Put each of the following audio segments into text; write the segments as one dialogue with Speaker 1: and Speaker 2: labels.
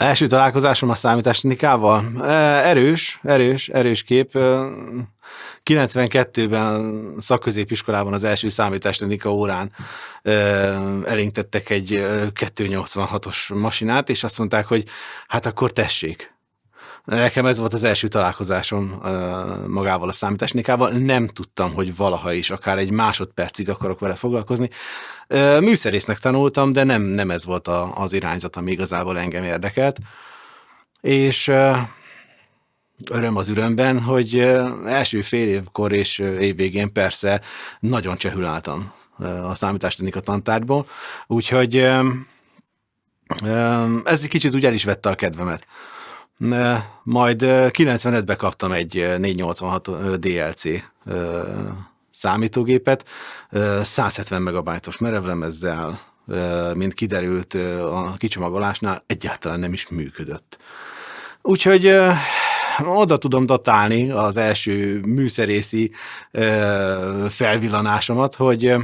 Speaker 1: Első találkozásom a számítástechnikával? Erős kép. 92-ben szakközépiskolában az első számítástechnika órán elénk tettek egy 286-os masinát, és azt mondták, hogy hát akkor tessék. Nekem ez volt az első találkozásom magával a számítástechnikával. Nem tudtam, hogy valaha is, akár egy másodpercig akarok vele foglalkozni. Műszerésznek tanultam, de nem ez volt az irányzat, ami igazából engem érdekelt. És öröm az ürömben, hogy első fél évkor és évvégén persze nagyon csehüláltam a számítástechnika tantárgyból, úgyhogy ez egy kicsit úgy el is vette a kedvemet. Majd 95-ben kaptam egy 486 DLC számítógépet, 170 megabájtos merevlemezzel, mint kiderült a kicsomagolásnál, egyáltalán nem is működött. Úgyhogy oda tudom datálni az első műszerészi felvillanásomat, hogy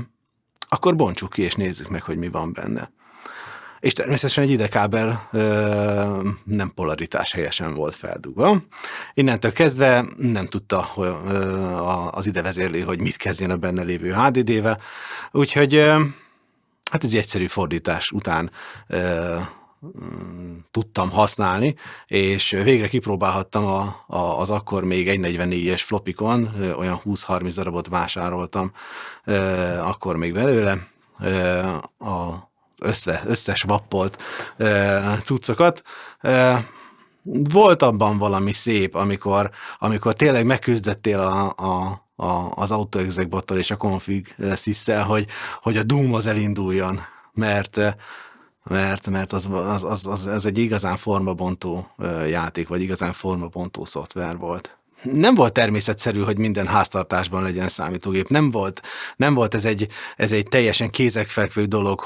Speaker 1: akkor bontsuk ki és nézzük meg, hogy mi van benne. És természetesen egy idekábel nem polaritás helyesen volt feldugva. Innentől kezdve nem tudta az idevezérlő, hogy mit kezdjen a benne lévő HDD-vel, úgyhogy hát egy egyszerű fordítás után tudtam használni, és végre kipróbálhattam az akkor még 144-es flopikon, olyan 20-30 darabot vásároltam akkor még belőle, összes vappolt cuccokat. Volt abban valami szép, amikor tényleg megküzdettél az AutoExec-bottal és a config sys-szel, hogy a Doom az elinduljon, mert az egy igazán formabontó játék, vagy igazán formabontó szoftver volt. Nem volt természetszerű, hogy minden háztartásban legyen számítógép. Nem volt ez egy teljesen kézenfekvő dolog,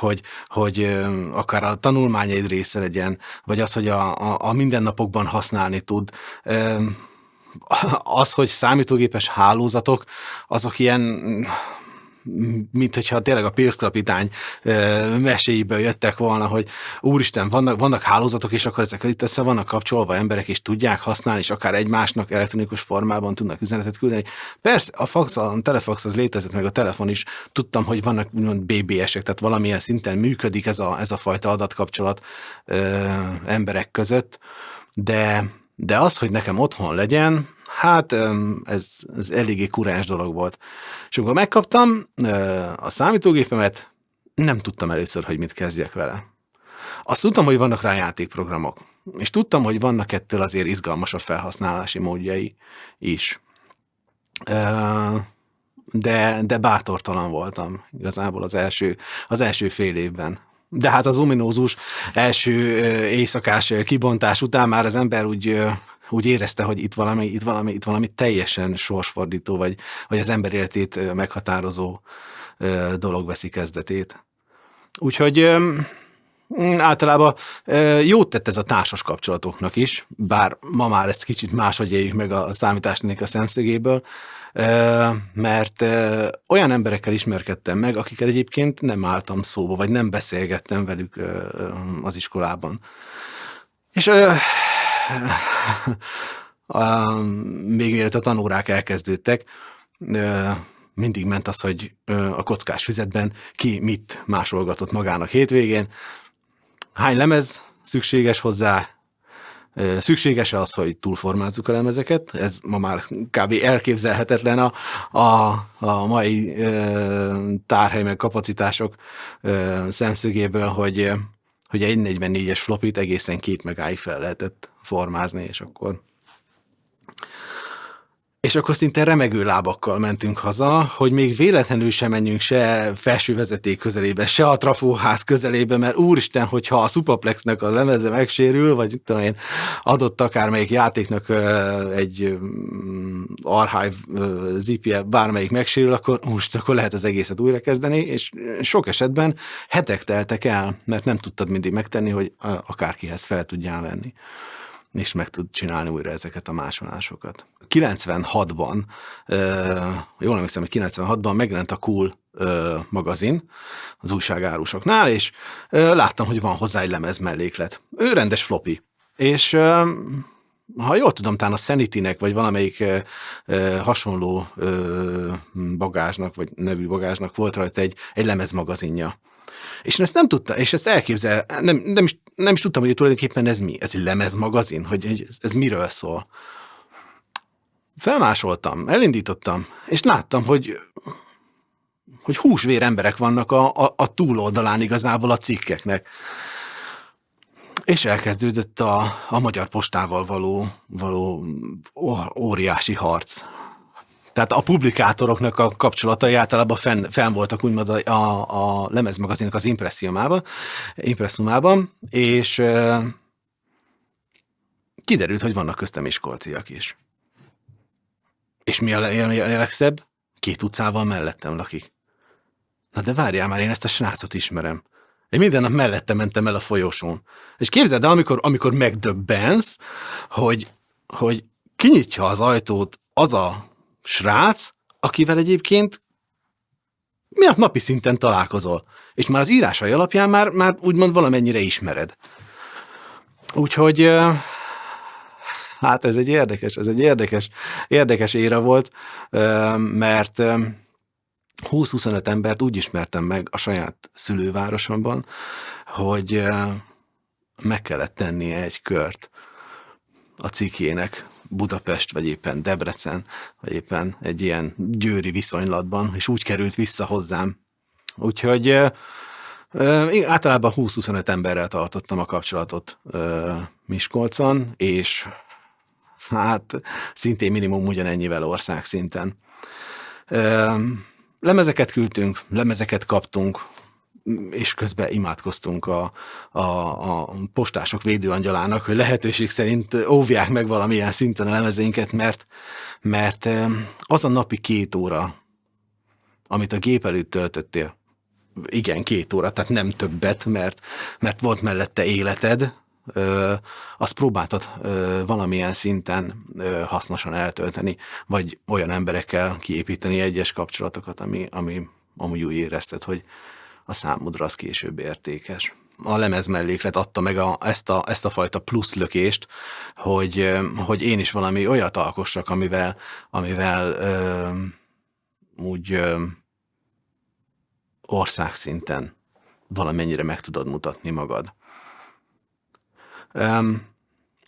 Speaker 1: hogy akár a tanulmányaid része legyen, vagy az, hogy a mindennapokban használni tud. Az, hogy számítógépes hálózatok, azok ilyen, mint hogyha tényleg a Pilszkapitány meséiből jöttek volna, hogy úristen, vannak hálózatok, és akkor ezek itt össze vannak kapcsolva emberek, és tudják használni, és akár egymásnak elektronikus formában tudnak üzenetet küldeni. Persze, a telefax az létezett, meg a telefon is. Tudtam, hogy vannak úgymond BBS-ek, tehát valamilyen szinten működik ez a fajta adatkapcsolat emberek között, de az, hogy nekem otthon legyen, hát ez eléggé kuráns dolog volt. És amikor megkaptam a számítógépemet, nem tudtam először, hogy mit kezdjek vele. Azt tudtam, hogy vannak rá játékprogramok, és tudtam, hogy vannak ettől azért izgalmasabb felhasználási módjai is. De bátortalan voltam igazából az első fél évben. De hát az ominózus első éjszakás kibontás után már az ember úgy érezte, hogy itt valami teljesen sorsfordító, vagy az ember életét meghatározó dolog veszi kezdetét. Úgyhogy általában jót tett ez a társas kapcsolatoknak is, bár ma már ezt kicsit máshogy éljük meg a számítástechnika szemszögéből, mert olyan emberekkel ismerkedtem meg, akikkel egyébként nem álltam szóba, vagy nem beszélgettem velük az iskolában. És még mielőtt a tanórák elkezdődtek, mindig ment az, hogy a kockás füzetben ki mit másolgatott magának hétvégén, hány lemez szükséges hozzá, szükséges az, hogy túlformázzuk a lemezeket, ez ma már kb. Elképzelhetetlen a mai tárhely meg kapacitások szemszögéből, hogy egy 44-es flopit egészen 2 megáig fel lehetett formázni, és akkor szinte remegő lábakkal mentünk haza, hogy még véletlenül sem menjünk se felsővezeték közelébe, se a trafóház közelébe, mert úristen, hogyha a Supaplexnek a lemeze megsérül, vagy tudom én, adott akármelyik játéknak egy archive zip-je bármelyik megsérül, akkor lehet az egészet újrakezdeni, és sok esetben hetek teltek el, mert nem tudtad mindig megtenni, hogy akárkihez fel tudjál venni, és meg tud csinálni újra ezeket a másolásokat. 96-ban, jól emlékszem, hogy 96-ban megjelent a Cool magazin az újságárusoknál, és láttam, hogy van hozzá egy lemez melléklet. Ő rendes floppy. És ha jól tudom, talán a Sanity-nek, vagy valamelyik hasonló bagázsnak, vagy nevű bagázsnak volt rajta egy lemezmagazinja. És én ezt nem tudtam, és ezt nem is tudtam, hogy tulajdonképpen ez mi. Ez egy lemezmagazin, hogy ez miről szól. Felmásoltam, elindítottam, és láttam, hogy húsvér emberek vannak a túloldalán igazából a cikkeknek. És elkezdődött a Magyar Postával való óriási harc. Tehát a publikátoroknak a kapcsolatai általában fenn voltak úgymond a lemezmagazinnak az impresszumában, és kiderült, hogy vannak köztem miskolciak is. És mi a legszebb? 2 utcával mellettem lakik. Na de várjál már, én ezt a srácot ismerem. Én minden nap mellette mentem el a folyosón. És képzeld el, amikor megdöbbensz, hogy kinyitja az ajtót az a srác, akivel egyébként miatt napi szinten találkozol. És már az írásai alapján már úgymond valamennyire ismered. Úgyhogy hát ez egy érdekes éra volt, mert 20-25 embert úgy ismertem meg a saját szülővárosomban, hogy meg kellett tennie egy kört a cikkének Budapest, vagy éppen Debrecen, vagy éppen egy ilyen győri viszonylatban, és úgy került vissza hozzám. Úgyhogy általában 20-25 emberrel tartottam a kapcsolatot Miskolcon, és hát szintén minimum ugyanennyivel országszinten. Lemezeket küldtünk, lemezeket kaptunk, és közben imádkoztunk a postások védőangyalának, hogy lehetőség szerint óvják meg valamilyen szinten a lemezeinket, mert az a napi 2 óra, amit a gép előtt töltöttél, igen, 2 óra, tehát nem többet, mert volt mellette életed, azt próbáltad valamilyen szinten hasznosan eltölteni, vagy olyan emberekkel kiépíteni egyes kapcsolatokat, ami amúgy úgy érezted, hogy a számodra az később értékes. A lemezmelléklet adta meg ezt a fajta plusz lökést, hogy én is valami olyat alkossak, amivel úgy országszinten valamennyire meg tudod mutatni magad.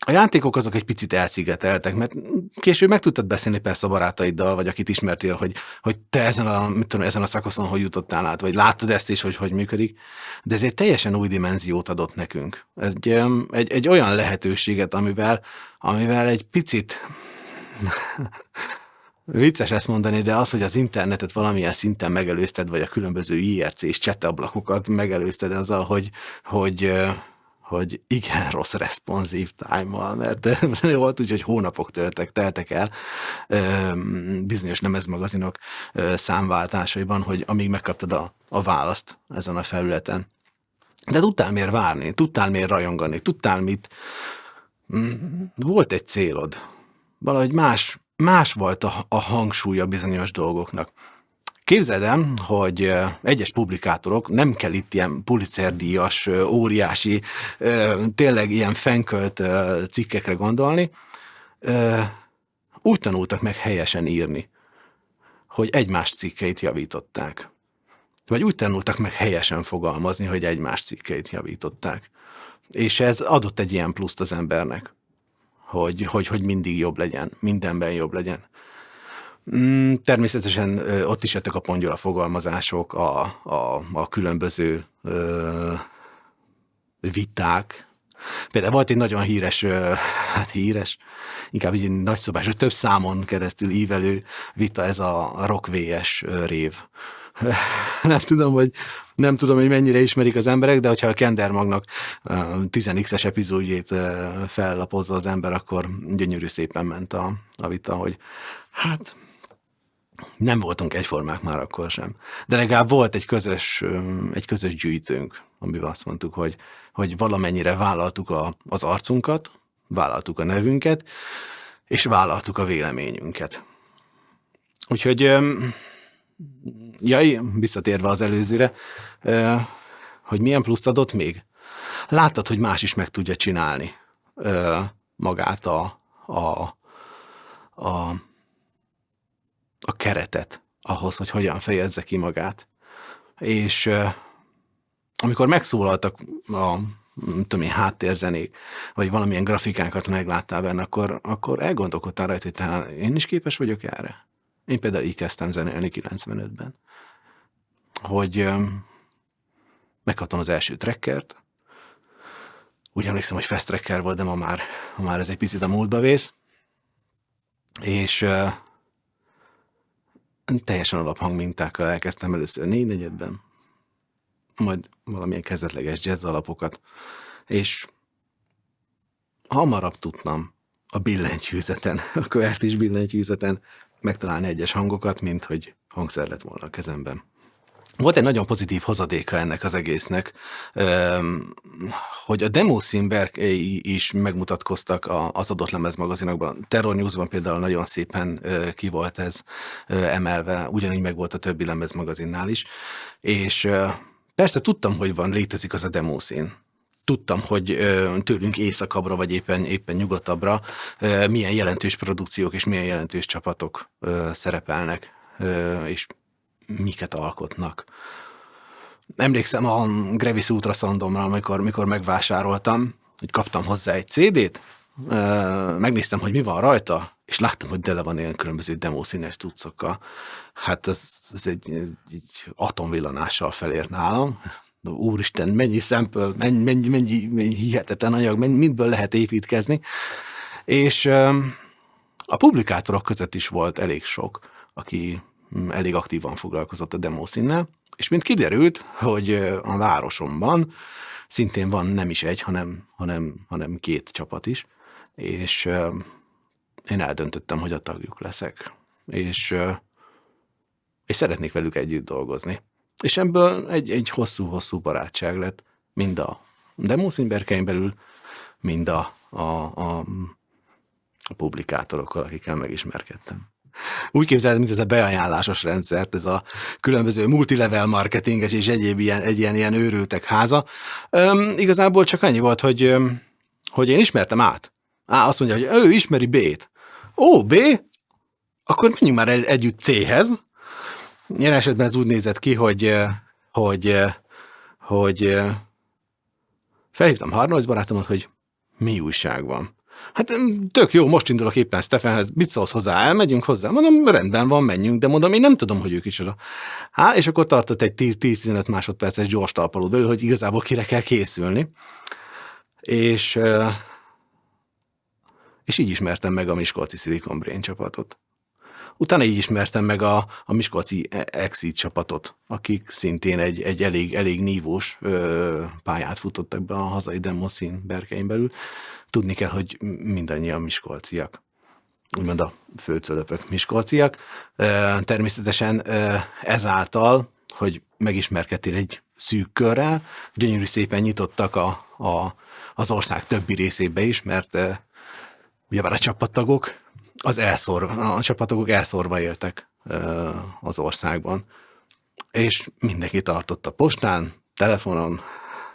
Speaker 1: A játékok azok egy picit elszigeteltek, mert később meg tudtad beszélni persze a barátaiddal, vagy akit ismertél, hogy te ezen a szakaszon hogy jutottál át, vagy láttad ezt is, hogy működik, de ez egy teljesen új dimenziót adott nekünk. Egy olyan lehetőséget, amivel egy picit vicces ezt mondani, de az, hogy az internetet valamilyen szinten megelőzted, vagy a különböző IRC-s chat-ablakokat megelőzted azzal, hogy igen rossz responsív time-mal, mert volt úgy, hogy hónapok teltek el bizonyos lemezmagazinok számváltásaiban, hogy amíg megkaptad a választ ezen a felületen. De tudtál miért várni, tudtál miért rajongani, tudtál mit. Volt egy célod. Valahogy más volt a hangsúlya bizonyos dolgoknak. Képzeld el, hogy egyes publikátorok, nem kell itt ilyen Pulitzer-díjas, óriási, tényleg ilyen fenkölt cikkekre gondolni, úgy tanultak meg helyesen írni, hogy egymás cikkeit javították. Vagy úgy tanultak meg helyesen fogalmazni, hogy egymás cikkeit javították. És ez adott egy ilyen pluszt az embernek, hogy mindig jobb legyen, mindenben jobb legyen. Természetesen ott is jöttek a pongyola fogalmazások, a különböző viták. Például volt egy nagyon híres, inkább egy nagyszobás, több számon keresztül ívelő vita, ez a Rock vs. Rév. Nem tudom, hogy mennyire ismerik az emberek, de hogyha a Kendermagnak 10x-es epizódjét fellapozza az ember, akkor gyönyörű szépen ment a vita, hogy hát nem voltunk egyformák már akkor sem. De legalább volt egy közös gyűjtőnk, amiben azt mondtuk, hogy valamennyire vállaltuk az arcunkat, vállaltuk a nevünket, és vállaltuk a véleményünket. Úgyhogy, visszatérve az előzőre, hogy milyen pluszt adott még? Láttad, hogy más is meg tudja csinálni. magát a, a, a keretet ahhoz, hogy hogyan fejezze ki magát. És amikor megszólaltak a nem tudom én, háttérzenék, vagy valamilyen grafikánkat megláttál benne, akkor elgondolkodtál rajta, hogy talán én is képes vagyok erre. Én például így kezdtem zenélni 95-ben, hogy megkaptam az első trackert. Úgy emlékszem, hogy fast tracker volt, de ma már ez egy picit a múltba vész. És teljesen alaphangmintákkal elkezdtem először 4/4-ben, majd valamilyen kezdetleges jazz alapokat, és hamarabb tudtam a billentyűzeten, a QWERTY-s billentyűzeten megtalálni egyes hangokat, mint hogy hangszer lett volna a kezemben. Volt egy nagyon pozitív hozadéka ennek az egésznek, hogy a demószínberkei is megmutatkoztak az adott lemezmagazinokban. Terror Newsban például nagyon szépen ki volt ez emelve, ugyanígy meg volt a többi lemezmagazinnál is, és persze tudtam, hogy létezik az a demószín. Tudtam, hogy tőlünk északabbra, vagy éppen nyugatabbra milyen jelentős produkciók és milyen jelentős csapatok szerepelnek, és miket alkotnak. Emlékszem a Gravis Ultrasoundomra, mikor megvásároltam, hogy kaptam hozzá egy CD-t, megnéztem, hogy mi van rajta, és láttam, hogy tele van ilyen különböző demószínes cuccokkal. Hát ez egy atomvillanással felért nálam. Úristen, mennyi sample, mennyi hihetetlen anyag, mindből lehet építkezni. És a publikátorok között is volt elég sok, aki elég aktívan foglalkozott a demószínnel, és mint kiderült, hogy a városomban szintén van nem is egy, hanem 2 csapat is, és én eldöntöttem, hogy a tagjuk leszek, és szeretnék velük együtt dolgozni. És ebből egy hosszú barátság lett, mind a demószínberkein belül, mind a publikátorokkal, akikkel megismerkedtem. Úgy képzeled, mint ez a beajánlásos rendszert, ez a különböző multilevel marketinges és egyéb ilyen őrültek háza. Igazából csak annyi volt, hogy én ismertem át. Azt mondja, hogy ő ismeri B-t. Ó, B? Akkor menjünk már együtt C-hez. Ilyen esetben ez úgy nézett ki, hogy felhívtam Harnois barátomat, hogy mi újság van. Hát tök jó, most indulok éppen Stefanhez, mit szólsz hozzá, elmegyünk hozzá? Mondom, rendben van, menjünk, de mondom, én nem tudom, hogy ők is oda. És akkor tartott egy 10-15 másodperces gyors talpalót belül, hogy igazából kire kell készülni. És így ismertem meg a miskolci Silicon Brain csapatot. Utána így ismertem meg a miskolci Exit csapatot, akik szintén egy elég nívós pályát futottak be a hazai demószín berkein belül. Tudni kell, hogy mindannyian miskolciak. Úgymond a főcölöpök miskolciak. Természetesen ezáltal, hogy megismerkedtél egy szűk körrel, gyönyörű szépen nyitottak az ország többi részébe is, mert ugyebár a csapattagok a csapatokok elszórva éltek az országban. És mindenki tartott a postán, telefonon,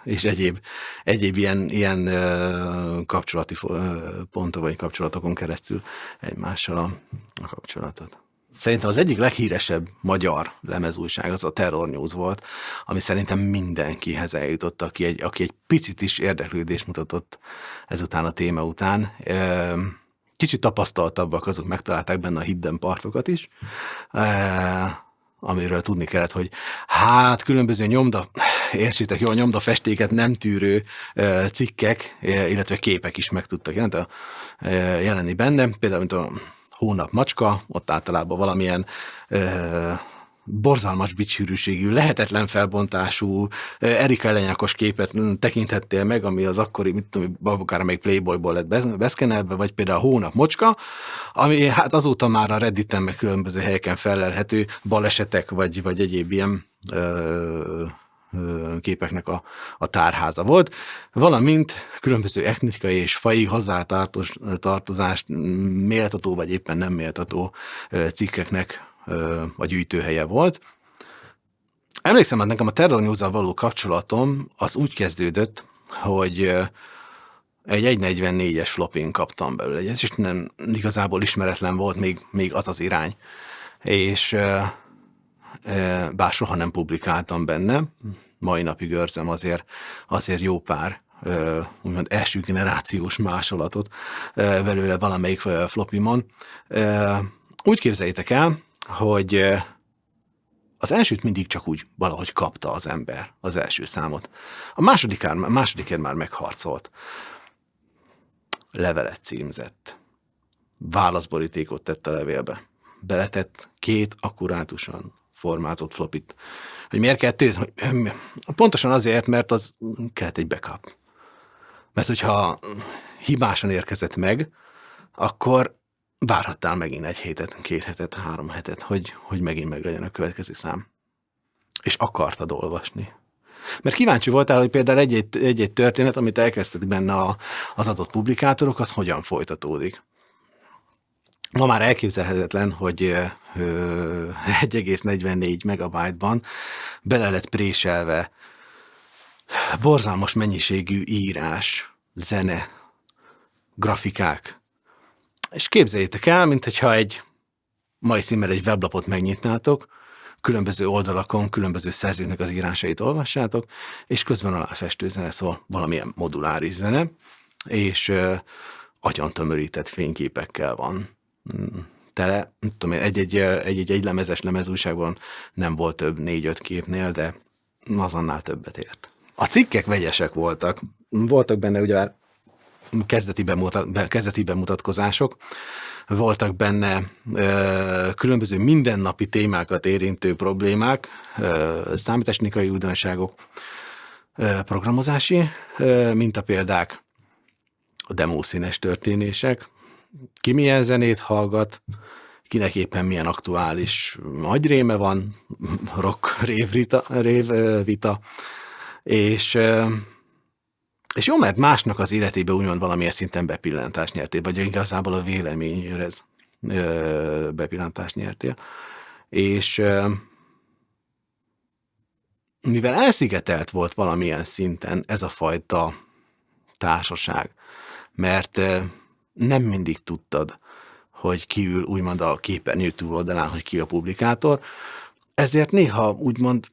Speaker 1: és egyéb ilyen kapcsolati ponton vagy kapcsolatokon keresztül egymással a kapcsolatot. Szerintem az egyik leghíresebb magyar lemezújság az a Terror News volt, ami szerintem mindenkihez eljutott, aki egy picit is érdeklődést mutatott ezután a téma után. Kicsit tapasztaltabbak, azok megtalálták benne a hidden partokat is, amiről tudni kellett, hogy különböző értsétek jól, nyomdafestéket nem tűrő cikkek, illetve képek is meg tudtak jelenni benne. Például, mint a Hónap macska, ott általában valamilyen borzalmas bitsűrűségű, lehetetlen felbontású, Erika Elenyákos képet tekinthettél meg, ami az akkori, mit tudom, akár még Playboyból lett beszkenelve, vagy például a Hónap mocska, ami hát azóta már a Redditen meg különböző helyeken felelhető balesetek, vagy egyéb ilyen képeknek a tárháza volt, valamint különböző etnikai és faji hozzátartozást méltató, vagy éppen nem méltató cikkeknek a gyűjtőhelye volt. Emlékszem, hogy nekem a Terror News-al való kapcsolatom az úgy kezdődött, hogy egy 1.44-es flopin kaptam belőle. Ez is nem igazából ismeretlen volt még az az irány. És bár soha nem publikáltam benne, mai napig őrzem azért jó pár úgymond első generációs másolatot belőle valamelyik flopimon. Úgy képzeljétek el, hogy az elsőt mindig csak úgy valahogy kapta az ember, az első számot. A másodikért már megharcolt. Levelet címzett. Válaszborítékot tett a levélbe. Beletett 2 akkurátusan formázott flopit. Hogy miért 2? Pontosan azért, mert az kellett egy backup. Mert hogyha hibásan érkezett meg, akkor várhattál megint 1 hétet, 2 hetet, 3 hetet, hogy megint meglegyen a következő szám. És akartad olvasni. Mert kíváncsi voltál, hogy például egy történet, amit elkezdtek benne az adott publikátorok, az hogyan folytatódik. Ma már elképzelhetetlen, hogy 1,44 megabájtban bele lett préselve borzalmas mennyiségű írás, zene, grafikák. És képzeljétek el, mintha egy mai színmmel egy weblapot megnyitnátok, különböző oldalakon, különböző szerzőknek az írásait olvassátok, és közben aláfestő zene, szóval valamilyen moduláris zene, és agyon tömörített fényképekkel van tele. Nem tudom, egy lemezes lemezújságban nem volt több 4-5 képnél, de az annál többet ért. A cikkek vegyesek voltak. Voltak benne ugye kezdeti bemutatkozások, voltak benne különböző mindennapi témákat érintő problémák, számítástechnikai újdonságok, programozási mintapéldák, a demószínes történések, ki milyen zenét hallgat, kinek éppen milyen aktuális agyréme van, rock révvita, és jó, mert másnak az életébe úgymond valamilyen szinten bepillantást nyertél, vagy igazából a véleményérez bepillantást nyertél. És mivel elszigetelt volt valamilyen szinten ez a fajta társaság, mert nem mindig tudtad, hogy ki ül úgymond a képernyő túloldalán, hogy ki a publikátor, ezért néha úgymond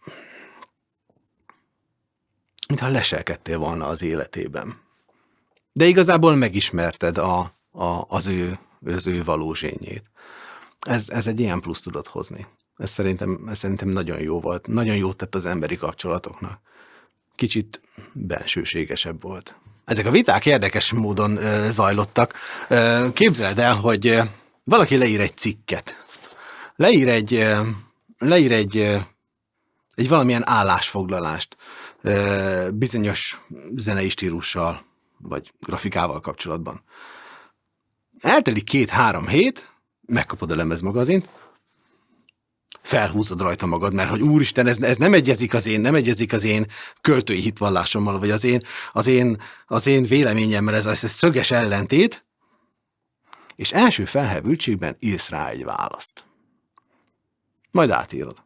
Speaker 1: mintha leselkedtél volna az életében. De igazából megismerted az ő valós énjét. Ez egy ilyen plusz tudott hozni. Ez szerintem nagyon jó volt. Nagyon jót tett az emberi kapcsolatoknak. Kicsit bensőségesebb volt. Ezek a viták érdekes módon zajlottak. Képzeld el, hogy valaki leír egy cikket. Leír egy valamilyen állásfoglalást bizonyos zenei stílussal, vagy grafikával kapcsolatban. Eltelik 2-3 hét, megkapod a lemezmagazint, felhúzod rajta magad, mert hogy úristen, ez nem egyezik az én költői hitvallásommal, vagy az én véleményemmel, ez szöges ellentét, és első felhevültségben írsz rá egy választ. Majd átírod.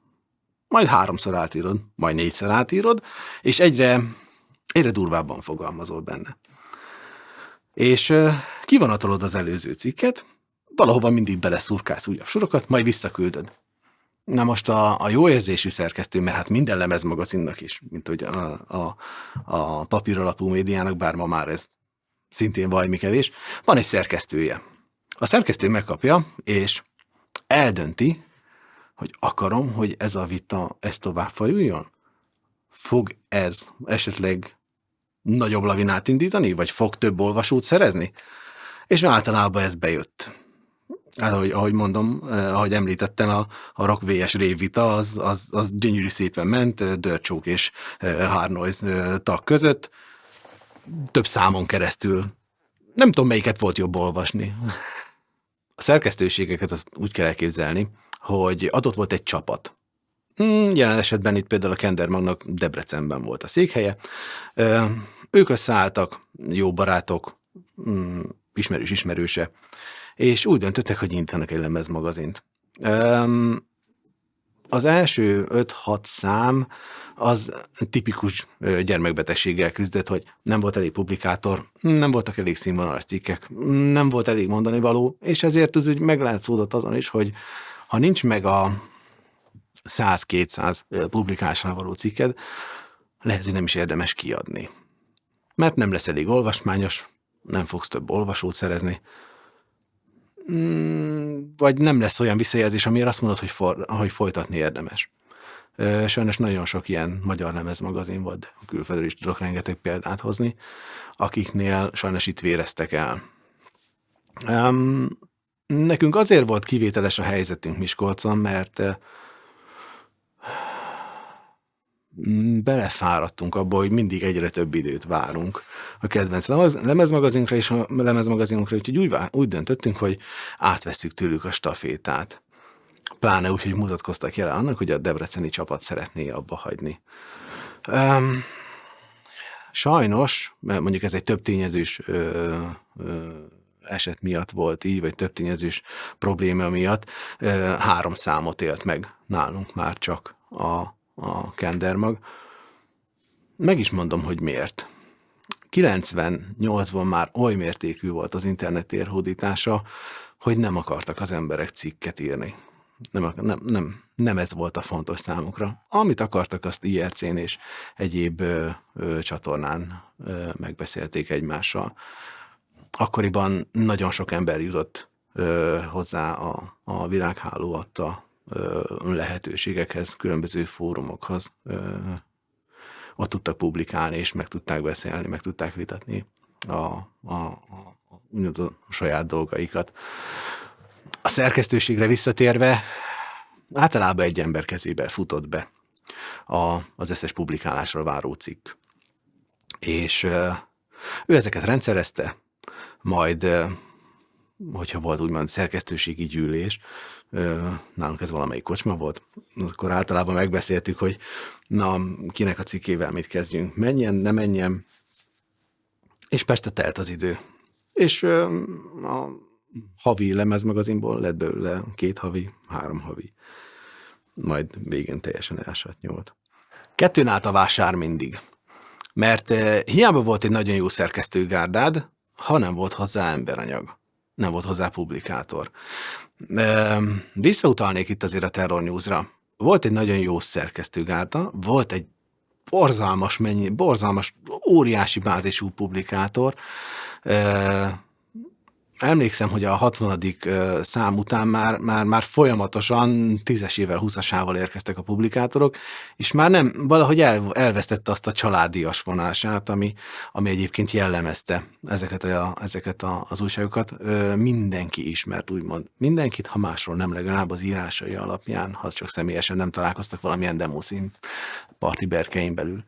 Speaker 1: Majd 3-szor átírod, majd 4-szer átírod, és egyre durvábban fogalmazol benne. És kivonatolod az előző cikket, valahova mindig beleszurkálsz újabb sorokat, majd visszaküldöd. Na most a jó érzésű szerkesztő, mert hát minden lemezmagazinnak is, mint hogy a papíralapú médiának, bár ma már ez szintén vajmi kevés, van egy szerkesztője. A szerkesztő megkapja, és eldönti, hogy akarom, hogy ez a vita tovább fajuljon? Fog ez esetleg nagyobb lavinát indítani, vagy fog több olvasót szerezni? És általában ez bejött. Ahogy mondom, ahogy említettem, a Rock vs. Rave vita az gyönyörű szépen ment, Dirt Choke és Hard Noise tag között, több számon keresztül. Nem tudom, melyiket volt jobb olvasni. A szerkesztőségeket azt úgy kell elképzelni, hogy adott volt egy csapat. Jelen esetben itt például a Kendermagnak Debrecenben volt a székhelye. Ők összeálltak, jó barátok, ismerőse, és úgy döntöttek, hogy nyitanak egy lemezmagazint. Az első 5-6 szám az tipikus gyermekbetegséggel küzdött, hogy nem volt elég publikátor, nem voltak elég színvonalas cikkek, nem volt elég mondani való, és ezért az úgy meglátszódott azon is, hogy ha nincs meg a 100-200 publikálásra való cikked, lehet, hogy nem is érdemes kiadni. Mert nem lesz elég olvasmányos, nem fogsz több olvasót szerezni, vagy nem lesz olyan visszajelzés, amire azt mondod, hogy folytatni érdemes. Sajnos nagyon sok ilyen magyar lemezmagazin volt, de külföldről is tudok rengeteg példát hozni, akiknél sajnos itt véreztek el. Nekünk azért volt kivételes a helyzetünk Miskolcon, mert belefáradtunk abba, hogy mindig egyre több időt várunk a kedvenc lemezmagazinunkra és a lemezmagazinunkra, úgyhogy úgy döntöttünk, hogy átvesszük tőlük a stafétát. Pláne úgy, hogy mutatkoztak jele annak, hogy a debreceni csapat szeretné abba hagyni. Sajnos, mert mondjuk ez egy több tényezős eset miatt volt így, vagy több tényezős probléma miatt 3 számot élt meg nálunk már csak a Kendermag. Meg is mondom, hogy miért. 98-ban már oly mértékű volt az internet térhódítása, hogy nem akartak az emberek cikket írni. Nem ez volt a fontos számukra. Amit akartak, azt IRC-n és egyéb csatornán megbeszélték egymással. Akkoriban nagyon sok ember jutott hozzá a világháló adta lehetőségekhez, különböző fórumokhoz. Ott tudtak publikálni, és meg tudták beszélni, meg tudták vitatni a saját dolgaikat. A szerkesztőségre visszatérve, általában egy ember kezébe futott be az összes publikálásra váró cikk. És ő ezeket rendszerezte, majd, hogyha volt úgymond szerkesztőségi gyűlés, nálunk ez valamelyik kocsma volt, akkor általában megbeszéltük, hogy na, kinek a cikkével mit kezdjünk, menjen, ne menjen, és persze telt az idő. És a havi lemezmagazinból lett belőle 2 havi, 3 havi, majd végén teljesen elsatnyolt. 2 állt a vásár mindig, mert hiába volt egy nagyon jó szerkesztőgárdád, ha nem volt hozzá emberanyag, nem volt hozzá publikátor. Visszautalnék itt azért a Terror News-ra. Volt egy nagyon jó szerkesztőgárda, volt egy borzalmas, óriási bázisú publikátor. Emlékszem, hogy a 60. szám után már folyamatosan 10-esével, 20-asával érkeztek a publikátorok, és már nem, valahogy elvesztette azt a családias vonását, ami egyébként jellemezte ezeket az újságokat. Mindenki ismert, úgymond. Mindenkit, ha másról nem, legalább az írásai alapján, ha csak személyesen nem találkoztak valamilyen demószín parti berkein belül.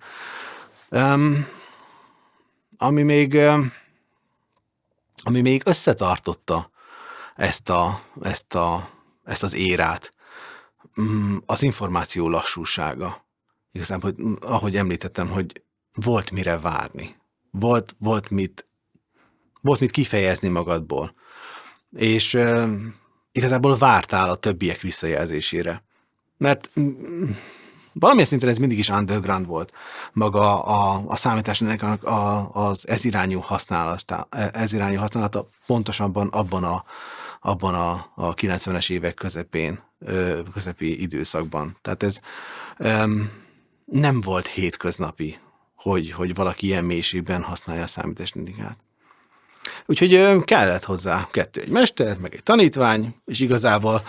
Speaker 1: Ami még összetartotta ezt az érát, az információ lassúsága. Igazából, ahogy említettem, hogy volt mire várni. Volt mit kifejezni magadból. És igazából vártál a többiek visszajelzésére. Mert valamilyen szinten ez mindig is underground volt. Maga a számításnak az ezirányú használata pontosabban abban a 90-es évek közepi időszakban. Tehát ez nem volt hétköznapi, hogy valaki ilyen mélységben használja a számítástechnikát. Úgyhogy kellett hozzá 2, egy mester, meg egy tanítvány, és igazából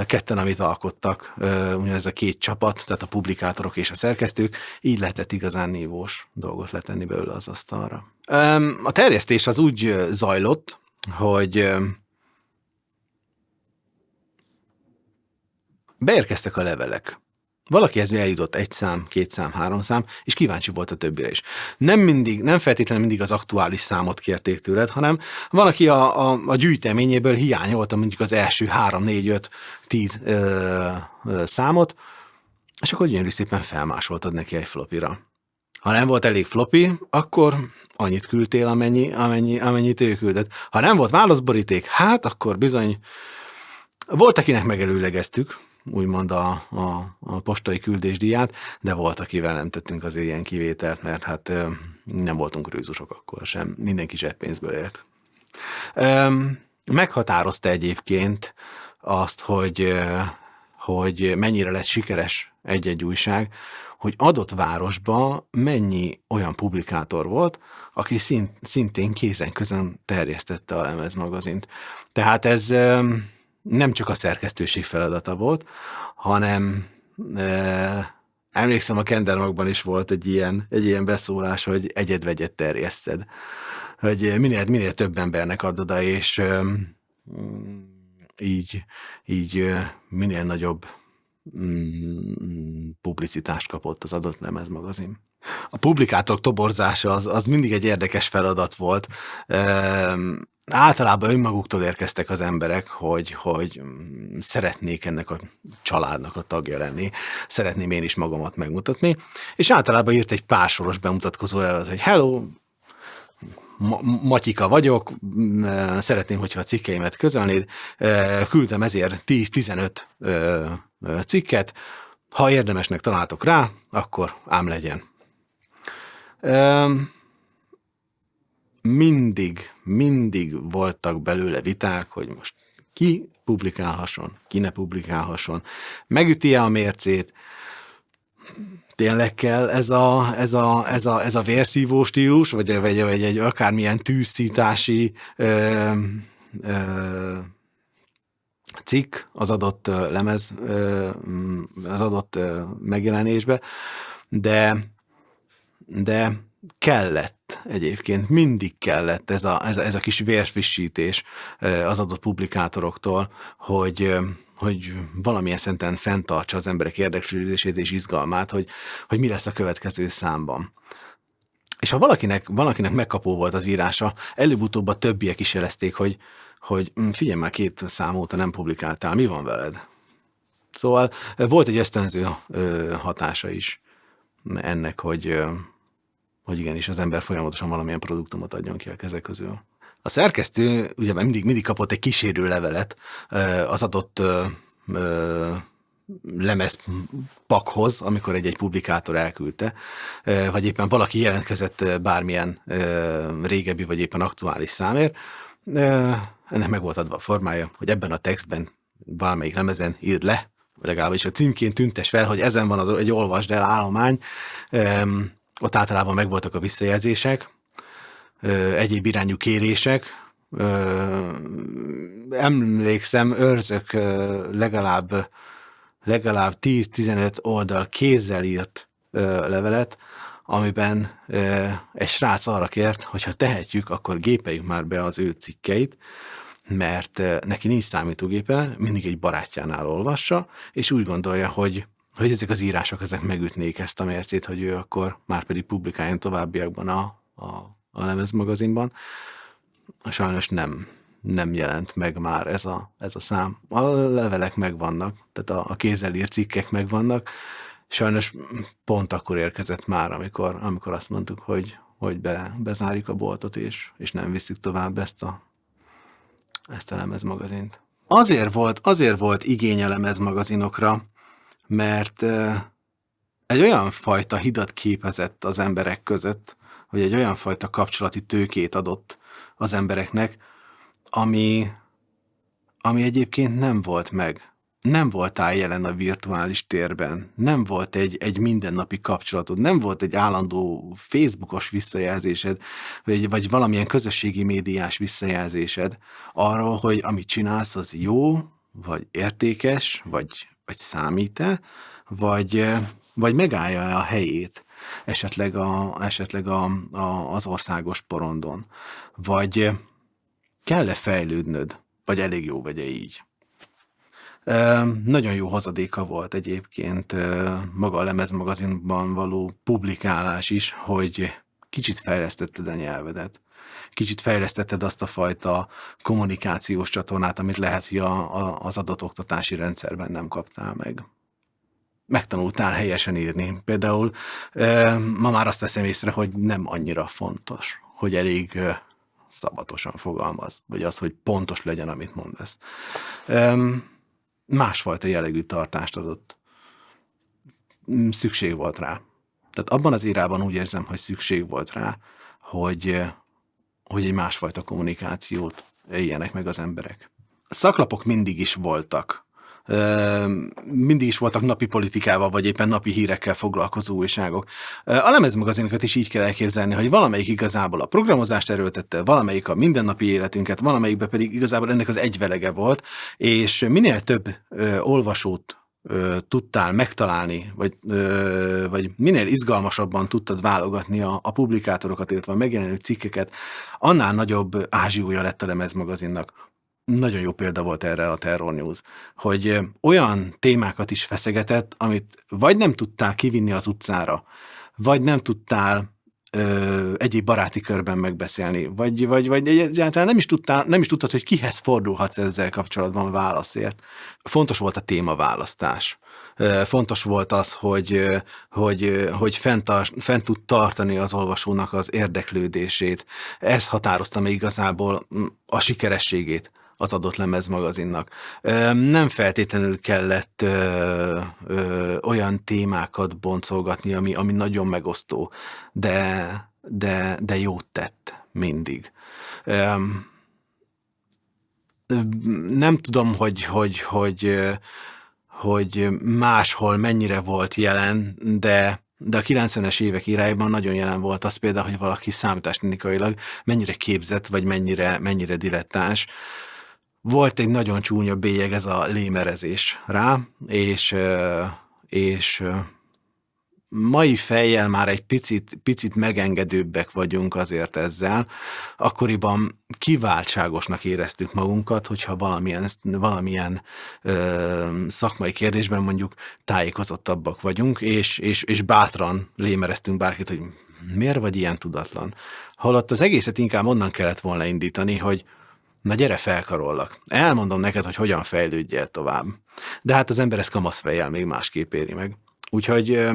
Speaker 1: ketten, amit alkottak, ugyanez a 2 csapat, tehát a publikátorok és a szerkesztők, így lehetett igazán nívós dolgot letenni belőle az asztalra. A terjesztés az úgy zajlott, hogy beérkeztek a levelek. Valakihez eljutott 1 szám, 2 szám, 3 szám, és kíváncsi volt a többire is. Nem feltétlenül mindig az aktuális számot kérték tőled, hanem van, aki a gyűjteményéből hiányolta mondjuk az első 3, 4, 5, 10 számot, és akkor gyönyörű szépen felmásoltad neki egy flopira. Ha nem volt elég floppy, akkor annyit küldtél, amennyit ő küldött. Ha nem volt válaszboríték, hát akkor bizony volt, akinek megelőlegeztük, úgymond a postai küldésdíját, de volt, akivel nem tettünk azért ilyen kivételt, mert hát nem voltunk rőzusok akkor sem, mindenki zseppénzből élt. Meghatározta egyébként azt, hogy mennyire lett sikeres egy-egy újság, hogy adott városban mennyi olyan publikátor volt, aki szintén kézen közön terjesztette a lemezmagazint. Tehát ez nem csak a szerkesztőség feladata volt, hanem emlékszem, a Kendermagban is volt egy ilyen beszólás, hogy egyed-vegyed terjeszted. Hogy minél több embernek add oda, és így minél nagyobb publicitást kapott az adott lemezmagazin. A publikátorok toborzása az mindig egy érdekes feladat volt. Általában önmaguktól érkeztek az emberek, hogy szeretnék ennek a családnak a tagja lenni, szeretném én is magamat megmutatni, és általában írt egy pár soros bemutatkozó levelet, hogy hello, Matyika vagyok, szeretném, hogyha a cikkeimet közölnéd, küldtem ezért 10-15 cikket, ha érdemesnek találtok rá, akkor ám legyen. Mindig voltak belőle viták, hogy most ki publikálhasson, ki ne publikálhasson, megüti-e a mércét, tényleg kell ez a vérszívó stílus, vagy egy akármilyen tűzszítási cikk az adott lemez, az adott megjelenésbe, de kellett egyébként, mindig kellett ez a kis vérfrissítés az adott publikátoroktól, hogy valamilyen szinten fenntartsa az emberek érdeklődését és izgalmát, hogy mi lesz a következő számban. És ha valakinek megkapó volt az írása, előbb-utóbb a többiek is jelezték, hogy figyelj már, 2 szám óta nem publikáltál, mi van veled? Szóval volt egy ösztönző hatása is ennek, hogy igenis az ember folyamatosan valamilyen produktumot adjon ki a kezek közül. A szerkesztő ugye mindig kapott egy kísérő levelet az adott lemezpakhoz, amikor egy publikátor elküldte, vagy éppen valaki jelentkezett bármilyen régebbi, vagy éppen aktuális számért. Ennek meg volt adva a formája, hogy ebben a textben valamelyik lemezen írd le, legalábbis a címként tüntes fel, hogy ezen van egy olvasd el állomány. Ott általában megvoltak a visszajelzések, egyéb irányú kérések. Emlékszem, őrzök legalább 10-15 oldal kézzel írt levelet, amiben egy srác arra kért, hogy ha tehetjük, akkor gépeljük már be az ő cikkeit, mert neki nincs számítógépe, mindig egy barátjánál olvassa, és úgy gondolja, hogy ezek az írások ezek megütnék ezt a mércét, hogy ő akkor már pedig publikáljon továbbiakban a lemezmagazinban. Sajnos nem jelent meg már ez a szám. A levelek megvannak, tehát a kézzel írt cikkek megvannak. Sajnos pont akkor érkezett már, amikor azt mondtuk, hogy bezárjuk a boltot, és nem visszük tovább ezt a lemezmagazint. Azért volt igény a lemezmagazinokra, mert egy olyan fajta hidat képezett az emberek között, vagy egy olyan fajta kapcsolati tőkét adott az embereknek, ami egyébként nem volt meg. Nem voltál jelen a virtuális térben, nem volt egy mindennapi kapcsolatod, nem volt egy állandó Facebookos visszajelzésed, vagy valamilyen közösségi médiás visszajelzésed arról, hogy amit csinálsz, az jó, vagy értékes, vagy számít-e, vagy megállja a helyét esetleg az országos porondon, vagy kell-e fejlődnöd, vagy elég jó vegye így. Nagyon jó hozadéka volt egyébként maga a lemezmagazinban való publikálás is, hogy kicsit fejlesztetted a nyelvedet. Kicsit fejlesztetted azt a fajta kommunikációs csatornát, amit lehet, hogy az adott oktatási rendszerben nem kaptál meg. Megtanultál helyesen írni. Például ma már azt veszem észre, hogy nem annyira fontos, hogy elég szabatosan fogalmaz, vagy az, hogy pontos legyen, amit mondasz. másfajta jellegű tartást adott. Szükség volt rá. Tehát abban az érában úgy érzem, hogy szükség volt rá, hogy egy másfajta kommunikációt éljenek meg az emberek. A szaklapok mindig is voltak. Mindig is voltak napi politikával, vagy éppen napi hírekkel foglalkozó újságok. A lemezmagazinokat is így kell elképzelni, hogy valamelyik igazából a programozást erőltette, valamelyik a mindennapi életünket, valamelyikben pedig igazából ennek az egyvelege volt, és minél több olvasót tudtál megtalálni, vagy minél izgalmasabban tudtad válogatni a publikátorokat, illetve a megjelenő cikkeket, annál nagyobb ázsiója lett a lemezmagazinnak. Nagyon jó példa volt erre a Terror News, hogy olyan témákat is feszegetett, amit vagy nem tudtál kivinni az utcára, vagy nem tudtál egyéb baráti körben megbeszélni, vagy egyáltalán nem is tudtad, hogy kihez fordulhatsz ezzel kapcsolatban válaszért. Fontos volt a témaválasztás. Fontos volt az, hogy fent tud tartani az olvasónak az érdeklődését. Ez határozta meg igazából a sikerességét az adott lemezmagazinnak. Nem feltétlenül kellett olyan témákat boncolgatni, ami nagyon megosztó, de jót tett mindig. Nem tudom, hogy máshol mennyire volt jelen, de a 90-es évek irányban nagyon jelen volt az például, hogy valaki számítástechnikailag mennyire képzett, vagy mennyire dilettáns. Volt egy nagyon csúnya bélyeg, ez a lémerezés rá, és mai fejjel már egy picit megengedőbbek vagyunk azért ezzel. Akkoriban kiváltságosnak éreztük magunkat, hogyha valamilyen szakmai kérdésben mondjuk tájékozottabbak vagyunk, és bátran lémereztünk bárkit, hogy miért vagy ilyen tudatlan. Holott az egészet inkább onnan kellett volna indítani, hogy na gyere, felkarollak. Elmondom neked, hogy hogyan fejlődjél tovább. De hát az ember ezt kamaszfejjel még másképp éri meg. Úgyhogy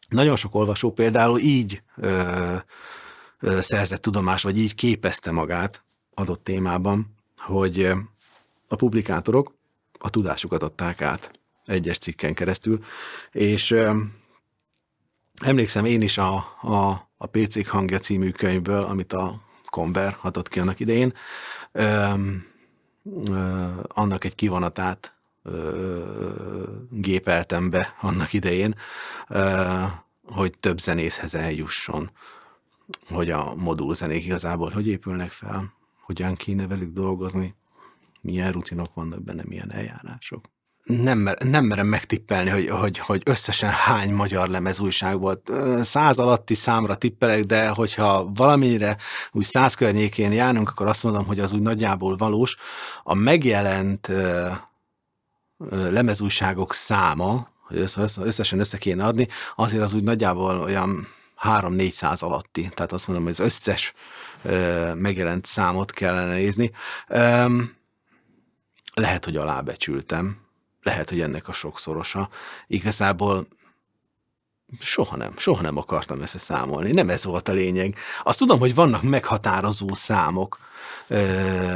Speaker 1: nagyon sok olvasó például így szerzett tudomást, vagy így képezte magát adott témában, hogy a publikátorok a tudásukat adták át egyes cikken keresztül, és emlékszem én is a PC hangja című könyvből, amit a Komber adott ki annak idején, annak egy kivonatát gépeltem be annak idején, hogy több zenészhez eljusson, hogy a modulzenék igazából hogy épülnek fel, hogyan kéne velük dolgozni, milyen rutinok vannak benne, milyen eljárások. Nem merem megtippelni, hogy összesen hány magyar lemezújság volt. 100 alatti számra tippelek, de hogyha valamire úgy 100 környékén járunk, akkor azt mondom, hogy az úgy nagyjából valós. A megjelent lemezújságok száma, hogy összesen össze kéne adni, azért az úgy nagyjából olyan 300-400 alatti. Tehát azt mondom, hogy az összes megjelent számot kellene nézni. Lehet, hogy alábecsültem. Lehet, hogy ennek a sokszorosa. Igazából soha nem akartam összeszámolni. Nem ez volt a lényeg. Azt tudom, hogy vannak meghatározó számok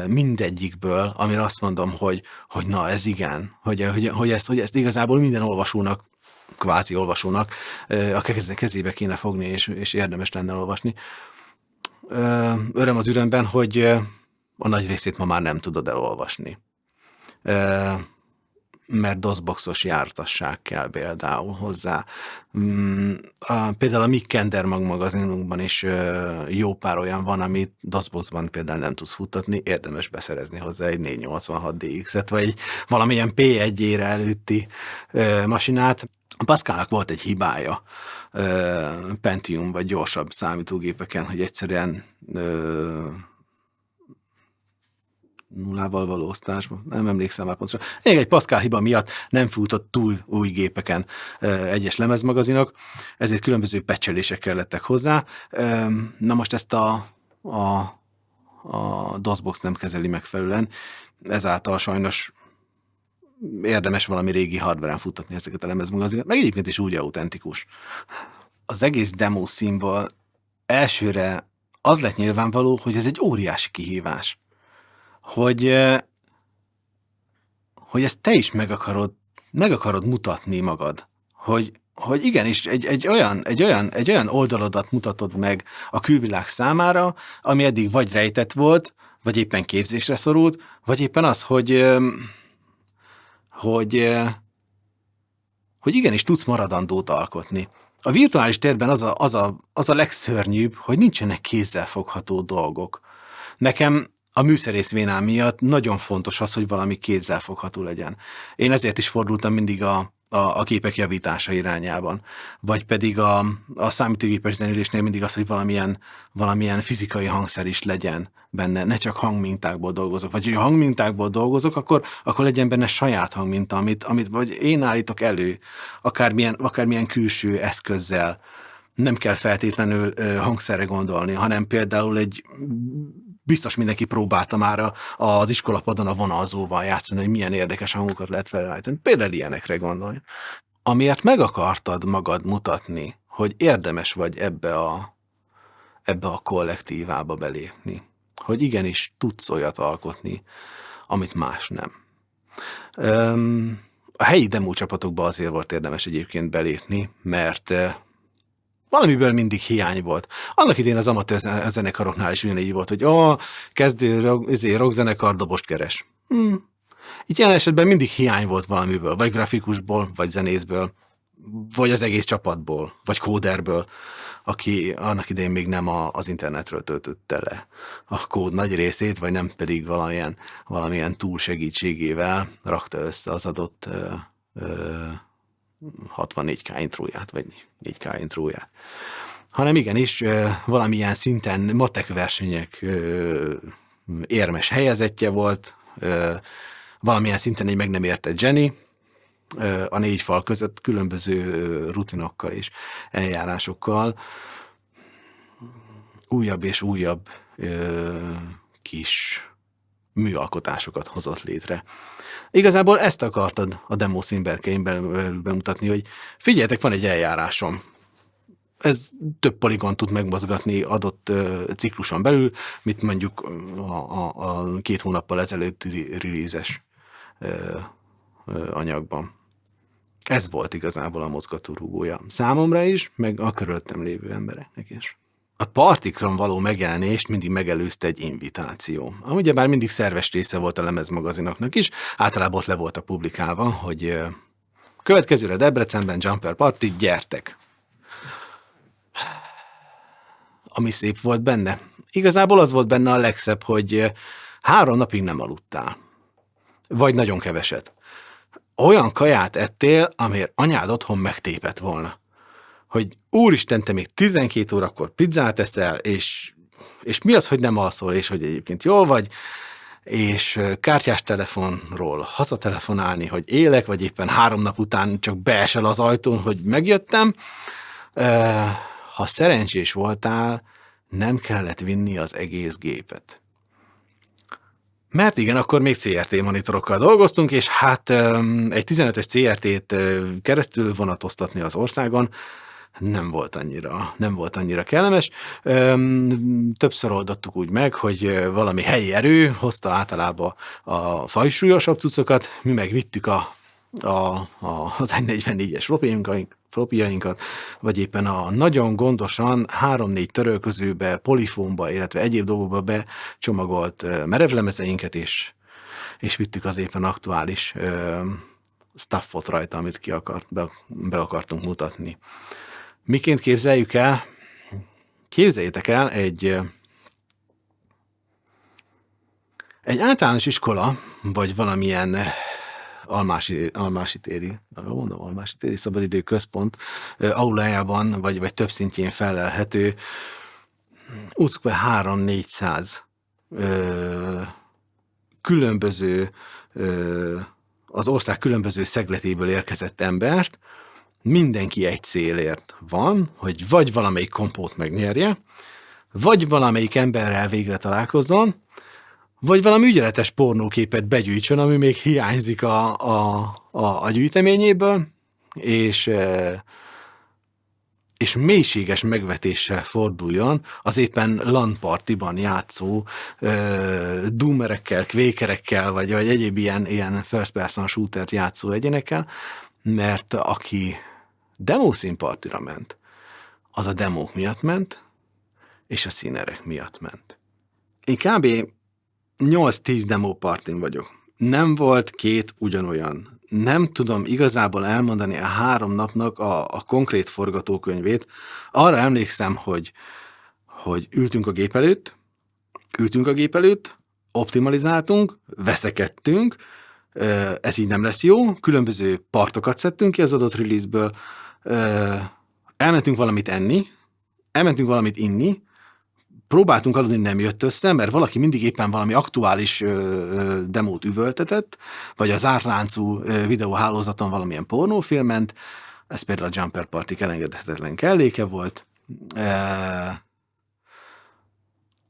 Speaker 1: mindegyikből, amire azt mondom, hogy na ez igen, hogy ezt igazából minden olvasónak, kvázi olvasónak a kezébe kéne fogni, és érdemes lenne olvasni. Öröm az ürömben, hogy a nagy részét ma már nem tudod elolvasni. Mert DOS-boxos jártasság kell például hozzá. Például a mi Kendermag magazinunkban is jó pár olyan van, amit DOS-boxban például nem tudsz futtatni, érdemes beszerezni hozzá egy 486 DX-et, vagy egy valamilyen P1-ére előtti masinát. A Pascalnak volt egy hibája Pentium vagy gyorsabb számítógépeken, hogy egyszerűen nullával való osztásban, nem emlékszem már pontosan. Egy Pascal hiba miatt nem futott túl új gépeken egyes lemezmagazinok, ezért különböző patchelések kellettek hozzá. Na most ezt a DOSBox nem kezeli megfelelően, ezáltal sajnos érdemes valami régi hardveren futtatni ezeket a lemezmagazinokat, meg egyébként is úgy autentikus. Az egész demo színból elsőre az lett nyilvánvaló, hogy ez egy óriási kihívás. Hogy hogy ezt te is meg akarod mutatni magad, hogy igenis egy olyan oldaladat mutatod meg a külvilág számára, ami eddig vagy rejtett volt, vagy éppen képzésre szorult, vagy éppen az, hogy igenis tudsz maradandót alkotni. A virtuális térben az a legszörnyűbb, hogy nincsenek kézzelfogható dolgok. Nekem a műszerészvénám miatt nagyon fontos az, hogy valami kézzelfogható legyen. Én ezért is fordultam mindig a képek javítása irányában. Vagy pedig a számítógépes zenélésnél mindig az, hogy valamilyen fizikai hangszer is legyen benne, ne csak hangmintákból dolgozok. Vagy ha hangmintákból dolgozok, akkor legyen benne saját hangminta, amit vagy én állítok elő, akármilyen külső eszközzel. Nem kell feltétlenül hangszerre gondolni, hanem például biztos mindenki próbálta már az iskolapadon a vonalzóval játszani, hogy milyen érdekes hangokat lehet felállítani. Például ilyenekre gondolni. Amiért meg akartad magad mutatni, hogy érdemes vagy ebbe a kollektívába belépni. Hogy igenis tudsz olyat alkotni, amit más nem. A helyi demócsapatokba azért volt érdemes egyébként belépni, mert valamiből mindig hiány volt. Annak idén az amatőr zenekaroknál is ugyanígy volt, hogy kezdő rockzenekar dobost keres. Így ilyen esetben mindig hiány volt valamiből, vagy grafikusból, vagy zenészből, vagy az egész csapatból, vagy kóderből, aki annak idején még nem az internetről töltötte le a kód nagy részét, vagy nem pedig valamilyen túl segítségével rakta össze az adott 64K intróját, vagy 4K intróját. Hanem igenis valamilyen szinten matek versenyek érmes helyezettje volt, valamilyen szinten egy meg nem értett Jenny, a négy fal között különböző rutinokkal és eljárásokkal újabb és újabb kis műalkotásokat hozott létre. Igazából ezt akartad a demo színberkein belül bemutatni, hogy figyeljetek, van egy eljárásom. Ez több poligon tud megmozgatni adott cikluson belül, mint mondjuk a 2 hónappal ezelőtti release-es anyagban. Ez volt igazából a mozgatórugója számomra is, meg a körülöttem lévő embereknek is. A partikron való megjelenést mindig megelőzte egy invitáció. Ugyebár mindig szerves része volt a lemezmagazinoknak is, általában ott le voltak publikálva, hogy következőre Debrecenben Jumper Party, gyertek! Ami szép volt benne. Igazából az volt benne a legszebb, hogy 3 napig nem aludtál. Vagy nagyon keveset. Olyan kaját ettél, amiért anyád otthon megtépett volna. Hogy úristen, te még 12 órakor pizzát eszel, és mi az, hogy nem alszol, és hogy egyébként jól vagy, és kártyás telefonról hazatelefonálni, hogy élek, vagy éppen 3 nap után csak beesel az ajtón, hogy megjöttem. Ha szerencsés voltál, nem kellett vinni az egész gépet. Mert igen, akkor még CRT monitorokkal dolgoztunk, és hát egy 15-es CRT-t keresztül vonatoztatni az országon nem volt annyira kellemes. Többször oldottuk úgy meg, hogy valami helyi erő hozta általában a fajsúlyosabb cuccokat, mi megvittük az 144-es floppyjainkat, vagy éppen a nagyon gondosan 3-4 törölközőbe, polifónba, illetve egyéb dolgokba becsomagolt merevlemezeinket, és vittük az éppen aktuális stuffot rajta, amit be akartunk mutatni. Miként képzeljük el? Képzeljétek el egy általános iskola, vagy valamilyen Almási téri szabadidő központ aulájában, vagy több szintjén felelhető 300-400 különböző, az ország különböző szegletéből érkezett embert, mindenki egy célért van, hogy vagy valamelyik kompót megnyerje, vagy valamelyik emberrel végre találkozzon, vagy valami ügyeletes pornóképet begyűjtsön, ami még hiányzik a gyűjteményéből, és és mélységes megvetéssel forduljon az éppen LAN partiban játszó doomerekkel, quakerekkel, vagy egyéb ilyen first person shooter játszó egyénekkel, mert aki demószín partira ment, az a demók miatt ment, és a színerek miatt ment. Én kb. 8-10 demo partin vagyok. Nem volt 2 ugyanolyan. Nem tudom igazából elmondani a 3 napnak a konkrét forgatókönyvét. Arra emlékszem, hogy ültünk a gép előtt, optimalizáltunk, veszekedtünk, ez így nem lesz jó, különböző partokat szedtünk ki az adott release-ből, elmentünk valamit enni, elmentünk valamit inni, próbáltunk aludni, nem jött össze, mert valaki mindig éppen valami aktuális demót üvöltetett, vagy az árláncú videóhálózaton valamilyen pornófilm, ez például a Jumper Party elengedhetetlen kelléke volt.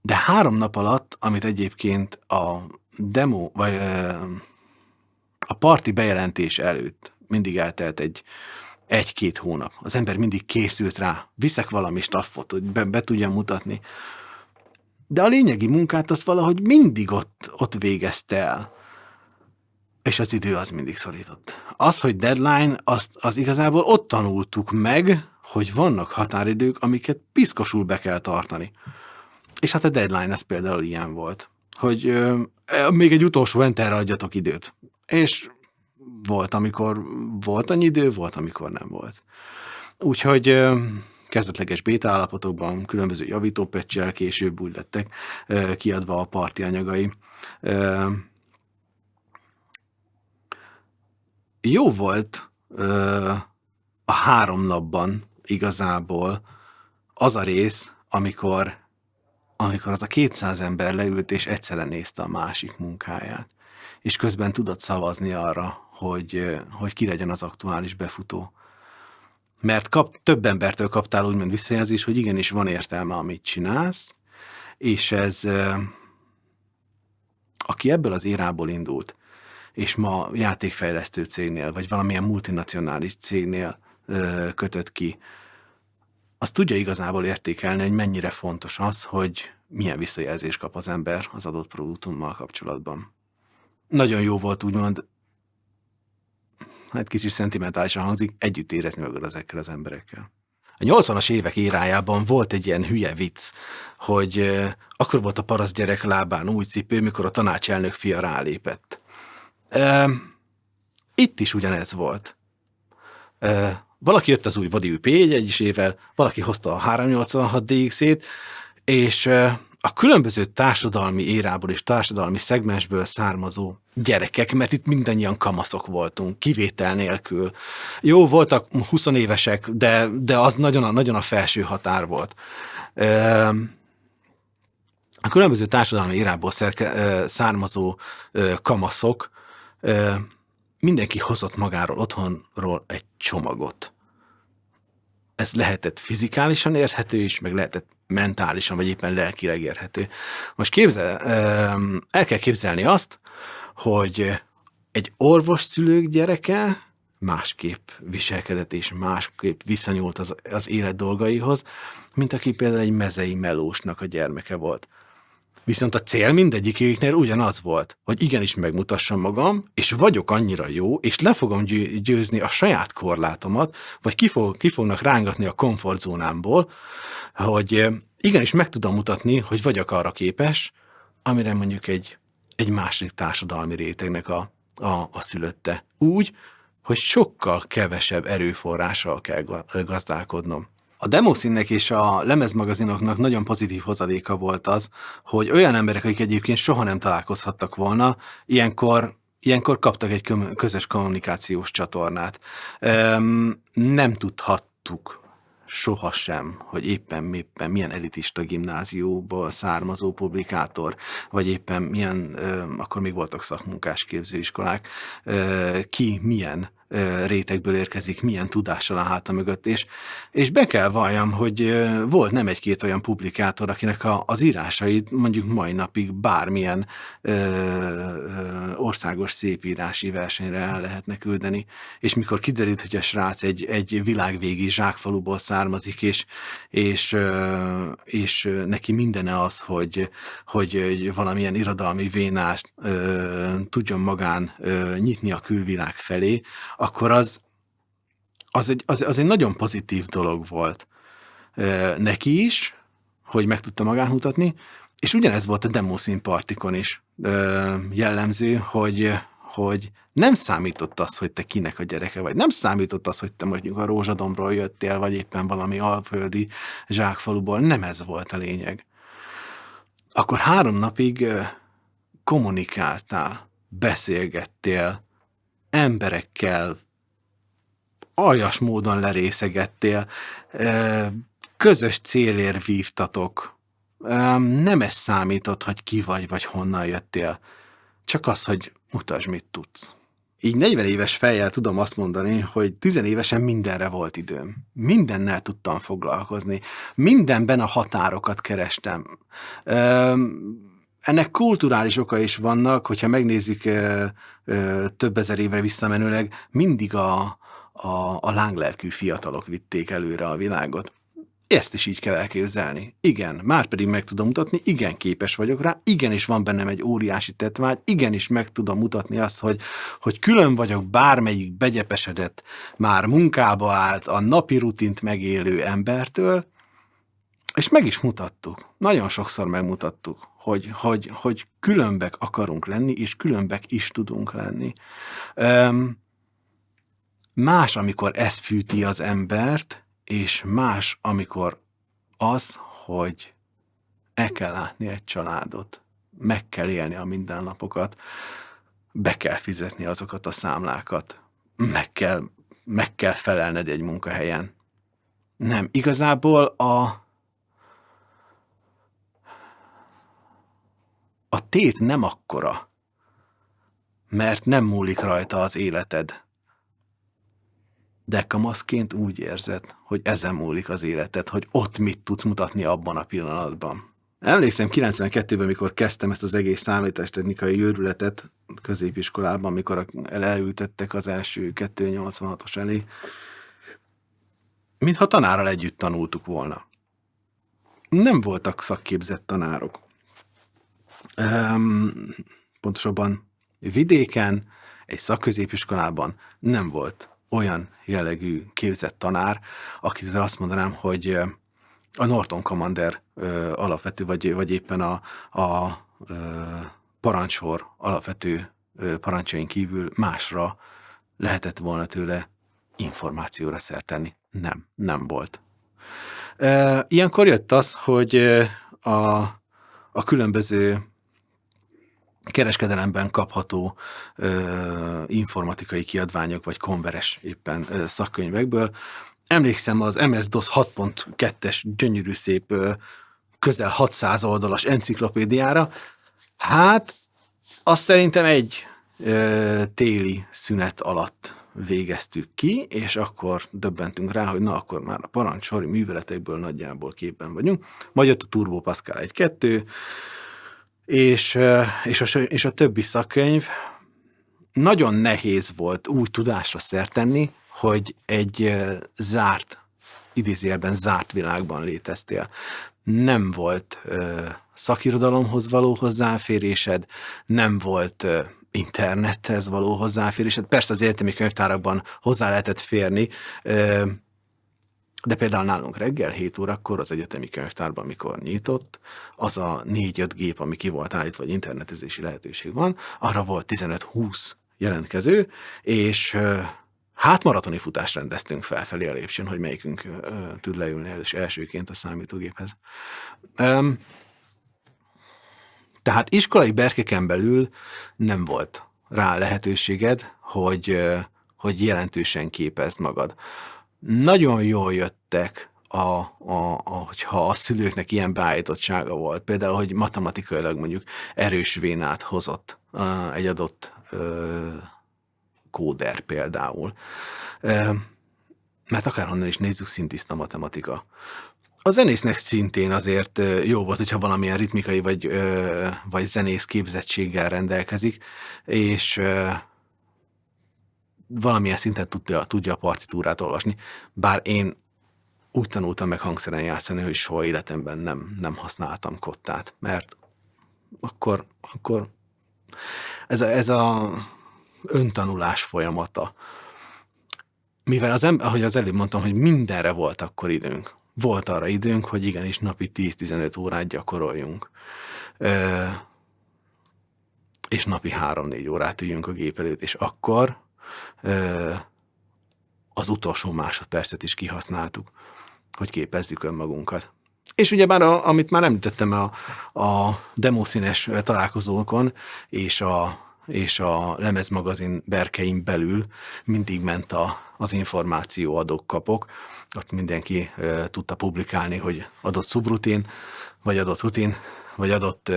Speaker 1: De 3 nap alatt, amit egyébként a demo, vagy a parti bejelentés előtt mindig eltelt 1-2 hónap. Az ember mindig készült rá, viszek valami staffot, hogy be tudja mutatni. De a lényegi munkát az valahogy mindig ott végezte el. És az idő az mindig szorított. Az, hogy deadline, az igazából ott tanultuk meg, hogy vannak határidők, amiket piszkosul be kell tartani. És hát a deadline ez például ilyen volt, hogy még egy utolsó enterre adjatok időt. És volt, amikor volt annyi idő, volt, amikor nem volt. Úgyhogy kezdetleges béta állapotokban, különböző javító patch-el később úgy lettek kiadva a parti anyagai. Jó volt a 3 napban igazából az a rész, amikor az a 200 ember leült és egyszerre nézte a másik munkáját, és közben tudott szavazni arra, hogy ki legyen az aktuális befutó. Mert több embertől kaptál úgymond visszajelzést, hogy igenis van értelme, amit csinálsz, és ez, aki ebből az érából indult, és ma játékfejlesztő cégnél, vagy valamilyen multinacionális cégnél kötött ki, az tudja igazából értékelni, hogy mennyire fontos az, hogy milyen visszajelzést kap az ember az adott produktummal kapcsolatban. Nagyon jó volt úgymond, hát kicsit szentimentálisan hangzik, együtt érezni magad ezekkel az emberekkel. A 80-as évek érájában volt egy ilyen hülye vicc, hogy akkor volt a paraszt gyerek lábán új cipő, mikor a tanácselnök fia rálépett. Itt is ugyanez volt. Valaki jött az új Vadi P1-1-ével, valaki hozta a 386 DX-ét, és a különböző társadalmi érából és társadalmi szegmensből származó gyerekek, mert itt mindannyian kamaszok voltunk, kivétel nélkül. Jó, voltak 20 évesek, de az nagyon a felső határ volt. A különböző társadalmi érából származó kamaszok, mindenki hozott magáról otthonról egy csomagot. Ez lehetett fizikálisan érthető is, meg lehetett mentálisan, vagy éppen lelkileg érthető. Most el kell képzelni azt, hogy egy orvosszülők gyereke másképp viselkedett és másképp visszanyúlt az élet dolgaihoz, mint aki például egy mezei melósnak a gyermeke volt. Viszont a cél mindegyiküknél ugyanaz volt, hogy igenis megmutassam magam, és vagyok annyira jó, és le fogom győzni a saját korlátomat, vagy ki fognak rángatni a komfortzónámból, hogy igenis meg tudom mutatni, hogy vagyok arra képes, amire mondjuk egy másik társadalmi rétegnek a szülötte. Úgy, hogy sokkal kevesebb erőforrással kell gazdálkodnom. A demószínnek és a lemezmagazinoknak nagyon pozitív hozadéka volt az, hogy olyan emberek, akik egyébként soha nem találkozhattak volna, ilyenkor kaptak egy közös kommunikációs csatornát. Nem tudhattuk sohasem, hogy éppen milyen elitista gimnázióból származó publikátor, vagy éppen milyen, akkor még voltak szakmunkás képzőiskolák, ki milyen rétegből érkezik, milyen tudással a háta mögött, és be kell valljam, hogy volt nem egy-két olyan publikátor, akinek az írásait mondjuk mai napig bármilyen országos szépírási versenyre el lehetne küldeni, és mikor kiderült, hogy a srác egy világvégi zsákfaluból származik, és neki mindene az, hogy valamilyen irodalmi vénást tudjon magán nyitni a külvilág felé, akkor az egy nagyon pozitív dolog volt neki is, hogy meg tudta magán mutatni, és ugyanez volt a demószínpartikon is jellemző, hogy nem számított az, hogy te kinek a gyereke vagy. Nem számított az, hogy te mondjuk a Rózsadombról jöttél, vagy éppen valami alföldi zsákfaluból. Nem ez volt a lényeg. Akkor 3 napig kommunikáltál, beszélgettél, emberekkel, aljas módon lerészegettél, közös célért vívtatok. Nem ez számított, hogy ki vagy honnan jöttél. Csak az, hogy mutasd, mit tudsz. Így 40 éves fejjel tudom azt mondani, hogy 10 évesen mindenre volt időm. Mindennel tudtam foglalkozni. Mindenben a határokat kerestem. Ennek kulturális oka is vannak, hogyha megnézzük több ezer évre visszamenőleg, mindig a lánglelkű fiatalok vitték előre a világot. Ezt is így kell elképzelni. Igen, már pedig meg tudom mutatni, igen, képes vagyok rá, igenis van bennem egy óriási tettvágy, igenis meg tudom mutatni azt, hogy külön vagyok bármelyik begyepesedett, már munkába állt, a napi rutint megélő embertől, és meg is mutattuk. Nagyon sokszor megmutattuk, hogy különbek akarunk lenni, és különbek is tudunk lenni. Más, amikor ez fűti az embert, és más, amikor az, hogy el kell látni egy családot, meg kell élni a mindennapokat, be kell fizetni azokat a számlákat, meg kell felelned egy munkahelyen. Nem, igazából a tét nem akkora, mert nem múlik rajta az életed. De kamaszként úgy érzed, hogy ezen múlik az életed, hogy ott mit tudsz mutatni abban a pillanatban. Emlékszem 92-ben, mikor kezdtem ezt az egész számítástechnikai őrületet középiskolában, amikor elültettek az első 286-os elé, mintha tanárral együtt tanultuk volna. Nem voltak szakképzett tanárok. Pontosabban vidéken, egy szakközépiskolában nem volt olyan jellegű képzett tanár, akitől azt mondanám, hogy a Norton Commander alapvető, vagy éppen a parancsor alapvető parancsain kívül másra lehetett volna tőle információra szert tenni. Nem volt. Ilyenkor jött az, hogy a különböző kereskedelemben kapható informatikai kiadványok, vagy konveres éppen szakkönyvekből. Emlékszem az MS-DOS 6.2-es gyönyörű szép, közel 600 oldalas enciklopédiára. Hát, azt szerintem egy téli szünet alatt végeztük ki, és akkor döbbentünk rá, hogy na, akkor már a parancsori műveletekből nagyjából képben vagyunk. Majd jött a Turbo Pascal 1.2, és a többi szakkönyv. Nagyon nehéz volt úgy tudásra szert tenni, hogy egy idézőjelben zárt világban léteztél. Nem volt szakirodalomhoz való hozzáférésed, nem volt internethez való hozzáférésed. Persze az egyetemi könyvtárakban hozzá lehetett férni, de például nálunk reggel 7 órakor az egyetemi könyvtárban, mikor nyitott, az a 4-5 gép, ami ki volt állítva, vagy internetezési lehetőség van, arra volt 15-20 jelentkező, és hát maratoni futást rendeztünk felfelé a lépcsőn, hogy melyikünk tud leülni elsőként a számítógéphez. Tehát iskolai berkeken belül nem volt rá lehetőséged, hogy jelentősen képezd magad. Nagyon jól jöttek, hogyha a szülőknek ilyen beállítottsága volt. Például, hogy matematikailag mondjuk erős vénát hozott egy adott kóder például. Mert akárhonnan is nézzük, szintiszta matematika. A zenésznek szintén azért jó volt, hogyha valamilyen ritmikai vagy zenész képzettséggel rendelkezik, és valamilyen szinten tudja a partitúrát olvasni. Bár én úgy tanultam meg hangszeren játszani, hogy soha életemben nem használtam kottát, mert akkor ez a öntanulás folyamata. Mivel ahogy az előbb mondtam, hogy mindenre volt akkor időnk. Volt arra időnk, hogy igenis napi 10-15 órát gyakoroljunk. És napi 3-4 órát üljünk a gép előtt, és akkor az utolsó másodpercet is kihasználtuk, hogy képezzük önmagunkat. És ugyebár, amit már említettem a demószínes találkozókon, és a lemezmagazin berkein belül mindig ment az információ adok-kapok. Ott mindenki tudta publikálni, hogy adott szubrutin, vagy adott rutin, vagy adott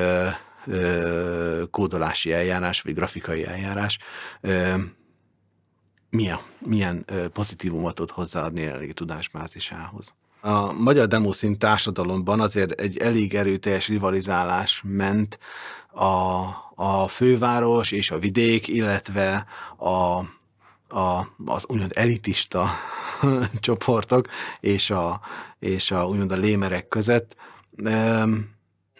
Speaker 1: kódolási eljárás, vagy grafikai eljárás milyen pozitívumot tud hozzáadni jelenlegi tudásbázisához. A magyar demószín társadalomban azért egy elég erőteljes rivalizálás ment a főváros és a vidék, illetve az úgymond elitista csoportok és a úgymond a lémerek között.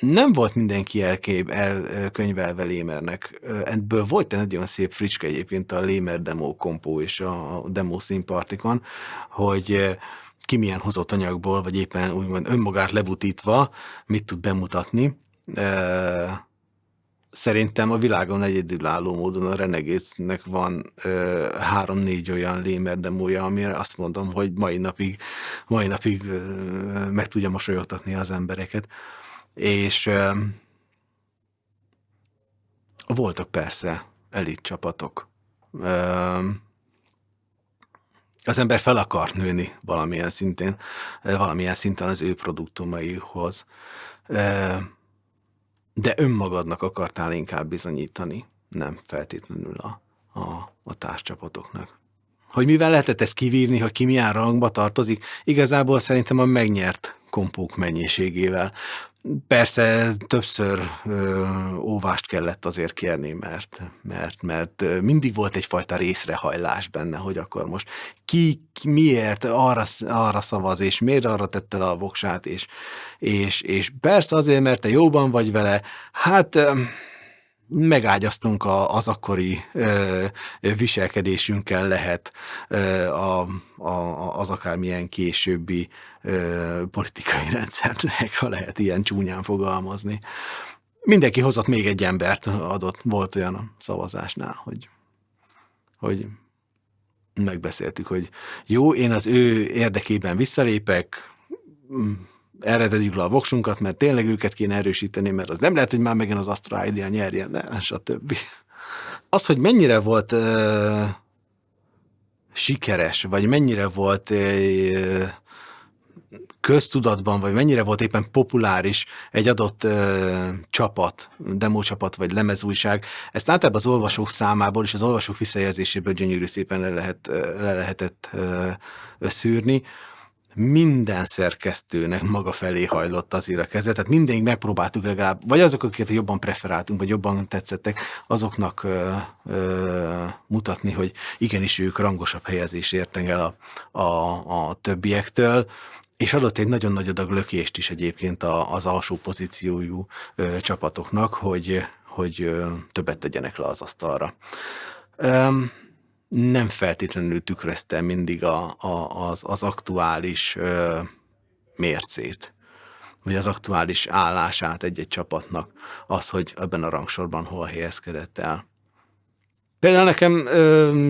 Speaker 1: Nem volt mindenki elkönyvelve lémernek. Ebből volt egy nagyon szép fricske egyébként a lémer demo kompó és a demo színpartikon, hogy ki milyen hozott anyagból, vagy éppen úgymond önmagát lebutítva mit tud bemutatni. Szerintem a világon egyedülálló módon a Renegades-nek van 3-4 olyan lémer demója, amire azt mondom, hogy mai napig meg tudja mosolyogtatni az embereket. És voltak persze elit csapatok. Az ember fel akart nőni valamilyen szinten az ő produktumaihoz. De önmagadnak akartál inkább bizonyítani, nem feltétlenül a társcsapatoknak. Hogy mivel lehetett ezt kivívni, hogy ki milyen rangba tartozik, igazából szerintem a megnyert kompók mennyiségével. Persze többször óvást kellett azért kérni, mert mindig volt egyfajta részrehajlás benne, hogy akkor most ki miért arra szavaz, és miért arra tette le a voksát, és persze azért, mert te jóban vagy vele, hát megágyaztunk az akkori viselkedésünkkel lehet az akármilyen későbbi politikai rendszernek, ha lehet ilyen csúnyán fogalmazni. Mindenki hozott még egy embert, volt olyan a szavazásnál, hogy megbeszéltük, hogy jó, én az ő érdekében visszalépek, erre tegyük le a voksunkat, mert tényleg őket kéne erősíteni, mert az nem lehet, hogy már megint az Astra Idea nyerjen, stb. Az, hogy mennyire volt sikeres, vagy mennyire volt köztudatban, vagy mennyire volt éppen populáris egy adott csapat, demócsapat, vagy lemezújság, ezt általában az olvasók számából és az olvasók visszajelzéséből gyönyörű szépen le lehetett szűrni. Minden szerkesztőnek maga felé hajlott azért a keze, tehát mindig megpróbáltuk legalább, vagy azok, akiket jobban preferáltunk, vagy jobban tetszettek, azoknak mutatni, hogy igenis ők rangosabb helyezést értek el a többiektől, és adott egy nagyon nagy adag lökést is egyébként az alsó pozíciójú csapatoknak, hogy többet tegyenek le az asztalra. Nem feltétlenül tükrözte mindig az aktuális mércét, vagy az aktuális állását egy csapatnak, az, hogy ebben a rangsorban hol helyezkedett el. Például nekem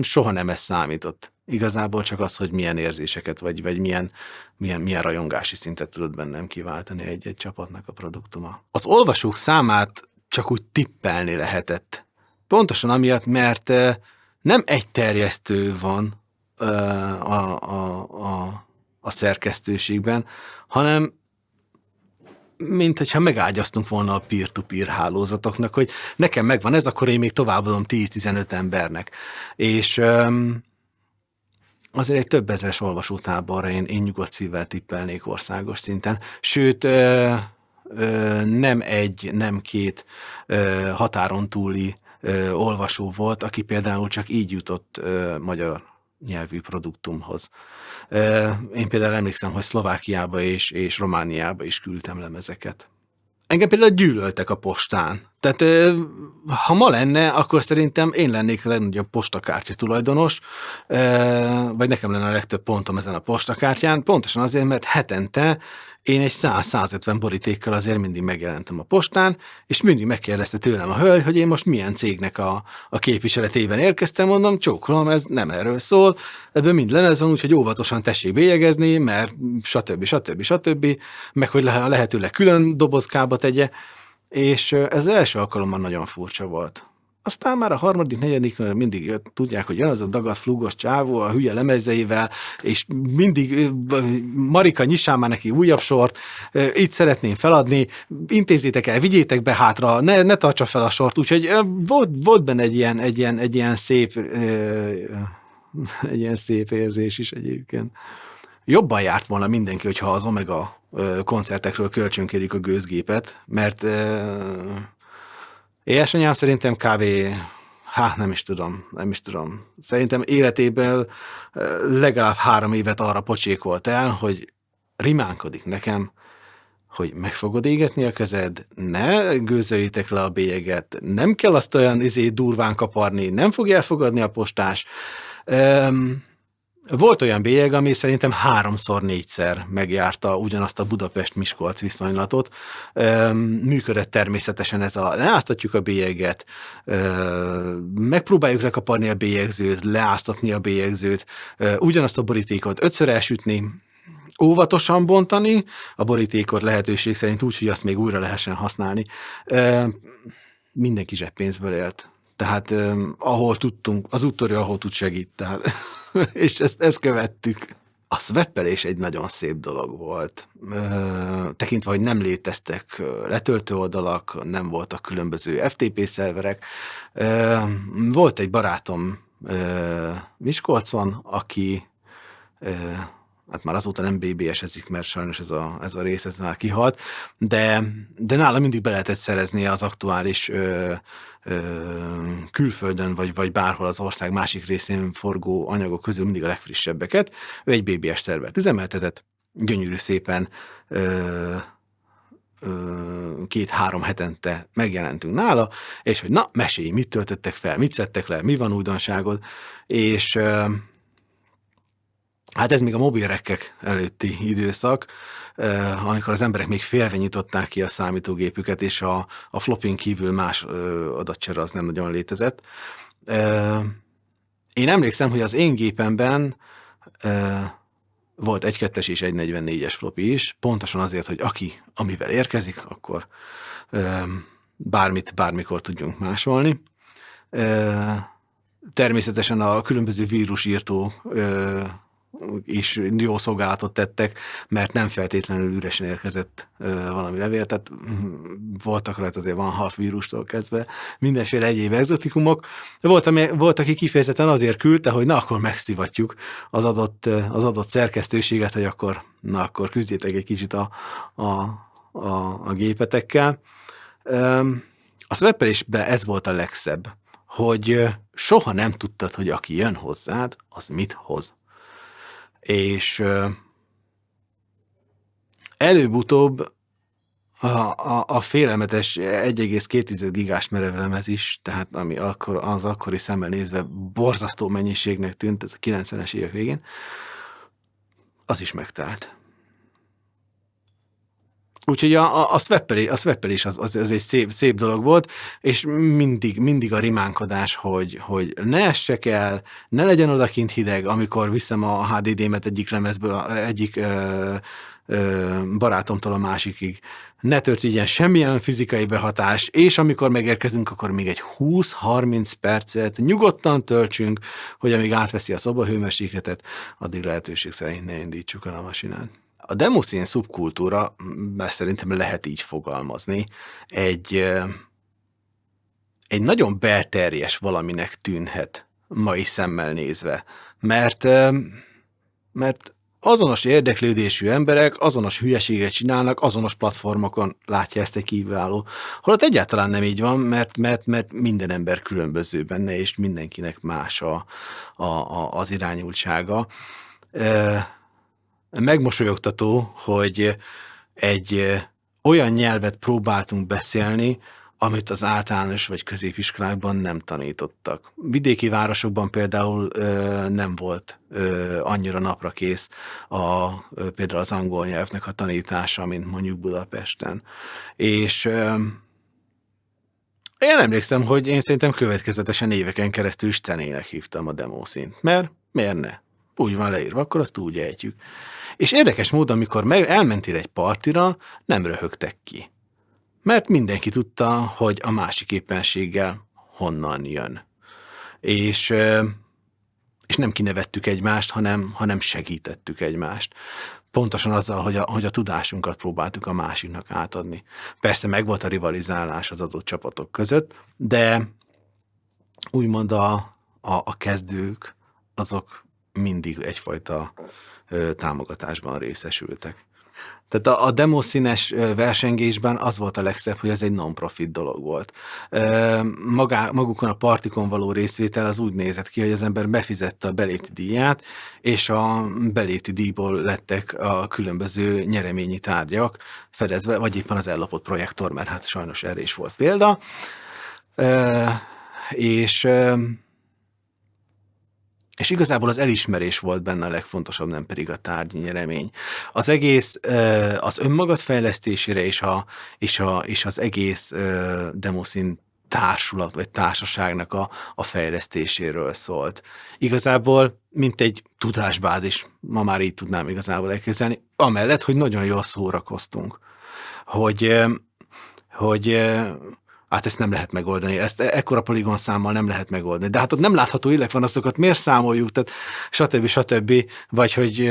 Speaker 1: soha nem ez számított. Igazából csak az, hogy milyen érzéseket, vagy milyen rajongási szintet tudod bennem kiváltani egy csapatnak a produktuma. Az olvasók számát csak úgy tippelni lehetett. Pontosan amiatt, mert nem egy terjesztő van a szerkesztőségben, hanem mint hogyha megágyaztunk volna a peer-to-peer hálózatoknak, hogy nekem megvan ez, akkor én még továbbadom 10-15 embernek. És azért egy több ezeres olvasótáborra én nyugodt szívvel tippelnék országos szinten. Sőt, nem egy, nem két határon túli olvasó volt, aki például csak így jutott magyar nyelvű produktumhoz. Én például emlékszem, hogy Szlovákiába és Romániába is küldtem lemezeket. Engem például gyűlöltek a postán. Tehát ha ma lenne, akkor szerintem én lennék a legnagyobb postakártya tulajdonos, vagy nekem lenne a legtöbb pontom ezen a postakártyán, pontosan azért, mert hetente én egy 100-150 borítékkal azért mindig megjelentem a postán, és mindig megkérdezte tőlem a hölgy, hogy én most milyen cégnek a képviseletében érkeztem, mondom, csókolom, ez nem erről szól, ebből mind lemez van, úgyhogy óvatosan tessék bélyegezni, mert stb. Meg hogy lehetőleg külön dobozkába tegye, és ez az első alkalommal nagyon furcsa volt. Aztán már a harmadik, negyedik mindig tudják, hogy jön az a dagadt flugos csávó a hülye lemezeivel, és mindig Marika, nyissál már neki újabb sort, itt szeretném feladni, intézzétek el, vigyétek be hátra, ne tartsa fel a sort, úgyhogy volt benne egy ilyen szép érzés is egyébként. Jobban járt volna mindenki, hogyha az Omega koncertekről kölcsönkérjük a gőzgépet, mert édesanyám szerintem kb. Nem is tudom. Szerintem életében legalább 3 évet arra pocsékolt el, hogy rimánkodik nekem, hogy meg fogod égetni a kezed, ne gőzöljétek le a bélyeget, nem kell azt olyan durván kaparni, nem fogja elfogadni a postás. Volt olyan bélyeg, ami szerintem 3-4-szer megjárta ugyanazt a Budapest-Miskolc viszonylatot. Működött természetesen ez a leáztatjuk a bélyeget, megpróbáljuk lekaparni a bélyegzőt, leáztatni a bélyegzőt, ugyanazt a borítékot 5-ször elsütni, óvatosan bontani, a borítékot lehetőség szerint úgy, hogy azt még újra lehessen használni. Mindenki zseppénzből élt. Tehát ahol tudtunk, az úttörő, ahol tud segít. Tehát, és ezt követtük. A swappelés egy nagyon szép dolog volt. Tekintve, hogy nem léteztek letöltő oldalak, nem voltak különböző FTP szerverek. Volt egy barátom Miskolcon, aki hát már azóta nem BBS-ezik, mert sajnos ez a rész ez már kihalt, de nála mindig be lehetett szerezni az aktuális külföldön, vagy bárhol az ország másik részén forgó anyagok közül mindig a legfrissebbeket. Ő egy BBS szervert üzemeltetett, gyönyörű szépen 2-3 hetente megjelentünk nála, és hogy na, mesélj, mit töltöttek fel, mit szedtek le, mi van újdonságod, és hát ez még a mobilrekkek előtti időszak, amikor az emberek még félve nyitották ki a számítógépüket, és a flopin kívül más adatcsere az nem nagyon létezett. Én emlékszem, hogy az én gépemben volt 1.2-es és 1.44-es floppy is, pontosan azért, hogy amivel érkezik, akkor bármikor tudjunk másolni. Természetesen a különböző vírusírtó is jó szolgálatot tettek, mert nem feltétlenül üresen érkezett valami levél, tehát voltak rajta azért van half vírustól kezdve, mindenféle egyéb egzotikumok. Volt, aki kifejezetten azért küldte, hogy na, akkor megszivatjuk az adott szerkesztőséget, hogy akkor küzdjétek egy kicsit a gépetekkel. A swappelésben ez volt a legszebb, hogy soha nem tudtad, hogy aki jön hozzád, az mit hoz. És előbb-utóbb a félelmetes 1,2 gigás merevlemez is, tehát ami az akkori szemmel nézve borzasztó mennyiségnek tűnt, ez a 90-es évek végén, az is megtelt. Úgyhogy a swappelés az egy szép dolog volt, és mindig a rimánkodás, hogy ne essek el, ne legyen odakint hideg, amikor viszem a HDD-met egyik lemezből, egyik barátomtól a másikig. Ne történjen semmilyen fizikai behatás, és amikor megérkezünk, akkor még egy 20-30 percet nyugodtan töltsünk, hogy amíg átveszi a szobahőmérsékletet, addig lehetőség szerint ne indítsuk el a masinát. A demoszín szubkultúra, mert szerintem lehet így fogalmazni, egy nagyon belterjes valaminek tűnhet mai szemmel nézve. Mert, mert azonos érdeklődésű emberek azonos hülyeséget csinálnak, azonos platformokon látja ezt egy kívülálló. Holott egyáltalán nem így van, mert minden ember különböző benne, és mindenkinek más az irányultsága. Megmosolyogtató, hogy egy olyan nyelvet próbáltunk beszélni, amit az általános vagy középiskolákban nem tanítottak. Vidéki városokban például nem volt annyira naprakész például az angol nyelvnek a tanítása, mint mondjuk Budapesten. És én emlékszem, hogy én szerintem következetesen éveken keresztül is cenének hívtam a demószínt. Mert miért ne? Úgy van leírva, akkor azt úgy ejtjük. És érdekes módon, amikor elmentél egy partira, nem röhögtek ki. Mert mindenki tudta, hogy a másik éppenséggel honnan jön. És nem kinevettük egymást, hanem segítettük egymást. Pontosan azzal, hogy a tudásunkat próbáltuk a másiknak átadni. Persze megvolt a rivalizálás az adott csapatok között, de úgymond a kezdők azok mindig egyfajta támogatásban részesültek. Tehát a demószínes versengésben az volt a legszebb, hogy ez egy non-profit dolog volt. Magukon a partikon való részvétel az úgy nézett ki, hogy az ember befizette a belépti díját, és a belépti díjból lettek a különböző nyereményi tárgyak fedezve, vagy éppen az ellopott projektor, mert hát sajnos erre is volt példa. És igazából az elismerés volt benne a legfontosabb, nem pedig a tárgyi nyeremény. Az egész az önmagad fejlesztésére és az egész demószín társulat vagy társaságnak a fejlesztéséről szólt. Igazából, mint egy tudásbázis, ma már így tudnám igazából elképzelni, amellett, hogy nagyon jól szórakoztunk. Hogy hát ezt nem lehet megoldani, ezt ekkora poligonszámmal nem lehet megoldani. De hát ott nem látható élek van, azokat miért számoljuk, tehát stb. Vagy hogy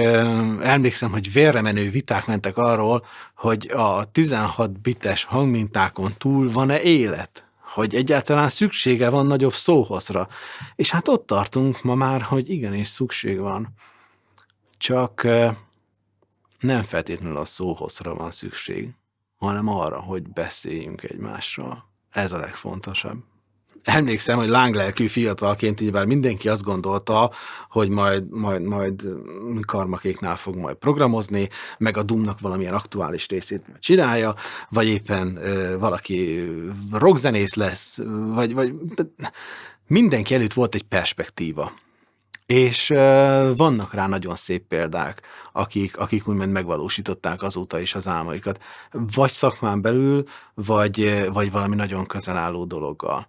Speaker 1: emlékszem, hogy vérre menő viták mentek arról, hogy a 16 bites hangmintákon túl van-e élet? Hogy egyáltalán szüksége van nagyobb szóhozra. És hát ott tartunk ma már, hogy igenis szükség van. Csak nem feltétlenül a szóhozra van szükség, hanem arra, hogy beszéljünk egymással. Ez a legfontosabb. Emlékszem, hogy lánglelkű fiatalként, ugyebár mindenki azt gondolta, hogy majd karmakéknál fog majd programozni, meg a Doom-nak valamilyen aktuális részét csinálja, vagy éppen valaki rockzenész lesz, vagy mindenki előtt volt egy perspektíva. És vannak rá nagyon szép példák, akik úgymond megvalósították azóta is az álmaikat. Vagy szakmán belül, vagy valami nagyon közel álló dologgal.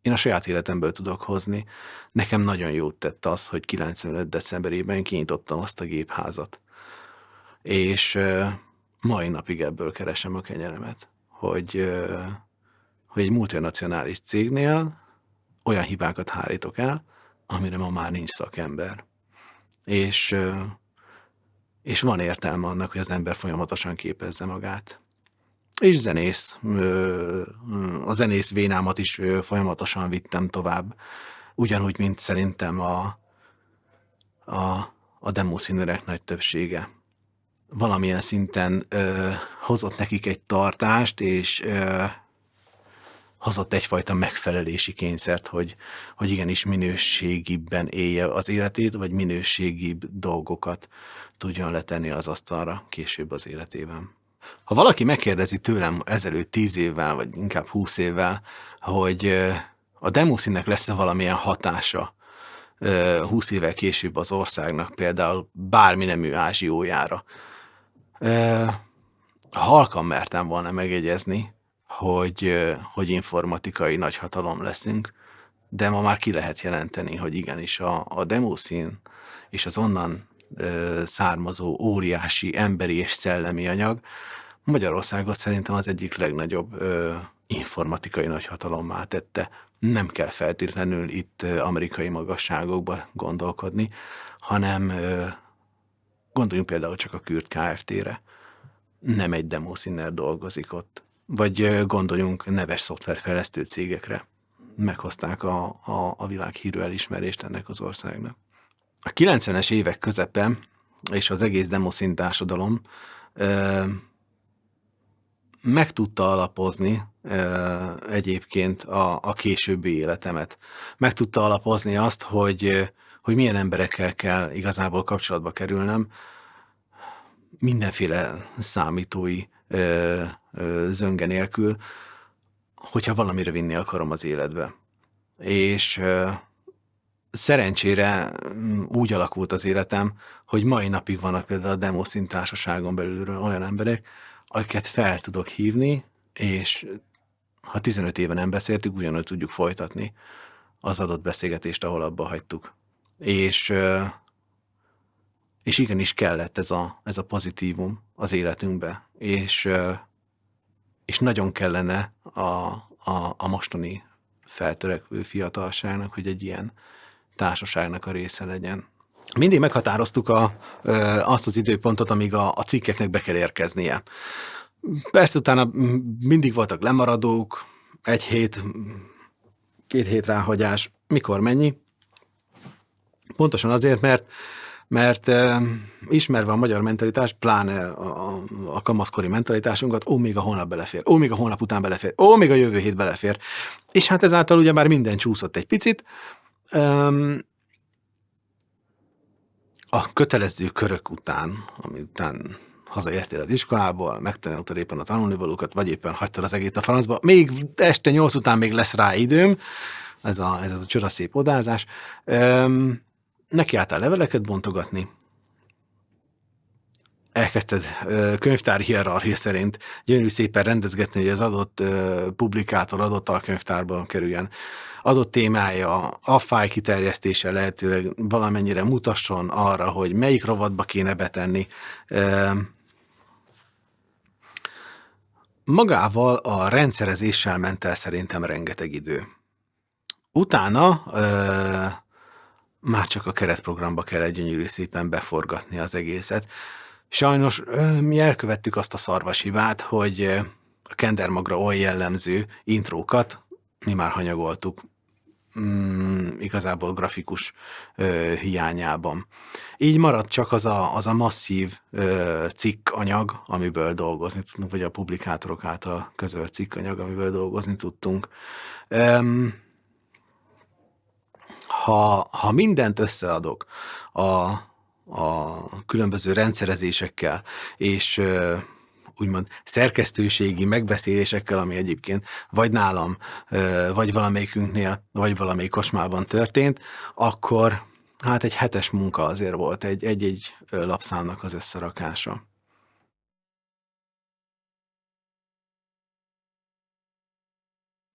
Speaker 1: Én a saját életemből tudok hozni. Nekem nagyon jót tett az, hogy 95. decemberében kinyitottam azt a gépházat. És mai napig ebből keresem a kenyeremet, hogy egy multinacionális cégnél olyan hibákat hárítok el, amire ma már nincs szakember. És van értelme annak, hogy az ember folyamatosan képezze magát. És zenész. A zenész vénámat is folyamatosan vittem tovább. Ugyanúgy, mint szerintem a demószínerek nagy többsége. Valamilyen szinten hozott nekik egy tartást, és hozott egyfajta megfelelési kényszert, hogy igenis minőségibben élje az életét, vagy minőségibb dolgokat tudjon letenni az asztalra később az életében. Ha valaki megkérdezi tőlem ezelőtt 10 évvel, vagy inkább 20 évvel, hogy a demószínnek lesz-e valamilyen hatása 20 évvel később az országnak, például bármi nemű ázsiójára, halkan mertem volna megjegyezni, hogy informatikai nagyhatalom leszünk, de ma már ki lehet jelenteni, hogy igenis a demószín és az onnan származó óriási emberi és szellemi anyag Magyarországot szerintem az egyik legnagyobb informatikai nagyhatalommá tette. Nem kell feltétlenül itt amerikai magasságokba gondolkodni, hanem gondoljunk például csak a Kürt Kft-re. Nem egy demószínner dolgozik ott. Vagy gondoljunk neves szoftverfejlesztő cégekre. meghozták a világhírű elismerést ennek az országnak. A 90-es évek közepe és az egész demoszín társadalom meg tudta alapozni egyébként a későbbi életemet. Meg tudta alapozni azt, hogy milyen emberekkel kell igazából kapcsolatba kerülnem, mindenféle számítói zönge nélkül, hogyha valamire vinni akarom az életbe. És szerencsére úgy alakult az életem, hogy mai napig vannak például a demoszín társaságon belülről olyan emberek, akiket fel tudok hívni, és ha 15 éve nem beszéltük, ugyanúgy tudjuk folytatni az adott beszélgetést, ahol abba hagytuk. És igenis kellett ez a pozitívum az életünkbe, és nagyon kellene a mostani feltörekvő fiatalságnak, hogy egy ilyen társaságnak a része legyen. Mindig meghatároztuk azt az időpontot, amíg a cikkeknek be kell érkeznie. Persze utána mindig voltak lemaradók, 1 hét, 2 hét ráhagyás, mikor mennyi. Pontosan azért, mert ismerve a magyar mentalitást, pláne a kamaszkori mentalitásunkat, még a holnap belefér, még a holnap után belefér, még a jövő hét belefér. És hát ezáltal ugye már minden csúszott egy picit. A kötelező körök után, után hazaértél az iskolából, megtanultad éppen a tanulnivalókat, vagy éppen hagytad az egész a francba, még este 8 után még lesz rá időm, ez a csodaszép odázás. Nekiálltál leveleket bontogatni, elkezdted könyvtári hierarchia szerint gyönyörű szépen rendezgetni, hogy az adott publikátor adott alkönyvtárba kerüljen. Adott témája, a fájl kiterjesztése lehetőleg valamennyire mutasson arra, hogy melyik rovatba kéne betenni. Magával a rendszerezéssel ment el szerintem rengeteg idő. Utána már csak a keretprogramba kellett gyönyörű szépen beforgatni az egészet. Sajnos mi elkövettük azt a szarvas hibát, hogy a Kendermagra olyan jellemző intrókat mi már hanyagoltuk, igazából grafikus hiányában. Így maradt csak az a masszív cikkanyag, amiből dolgozni tudtunk, vagy a publikátorok által közölt cikkanyag, amiből dolgozni tudtunk. Ha mindent összeadok a különböző rendszerezésekkel, és úgymond szerkesztőségi megbeszélésekkel, ami egyébként vagy nálam, vagy valamelyikünknél, vagy valamelyik kocsmában történt, akkor hát egy hetes munka azért volt egy lapszámnak az összerakása.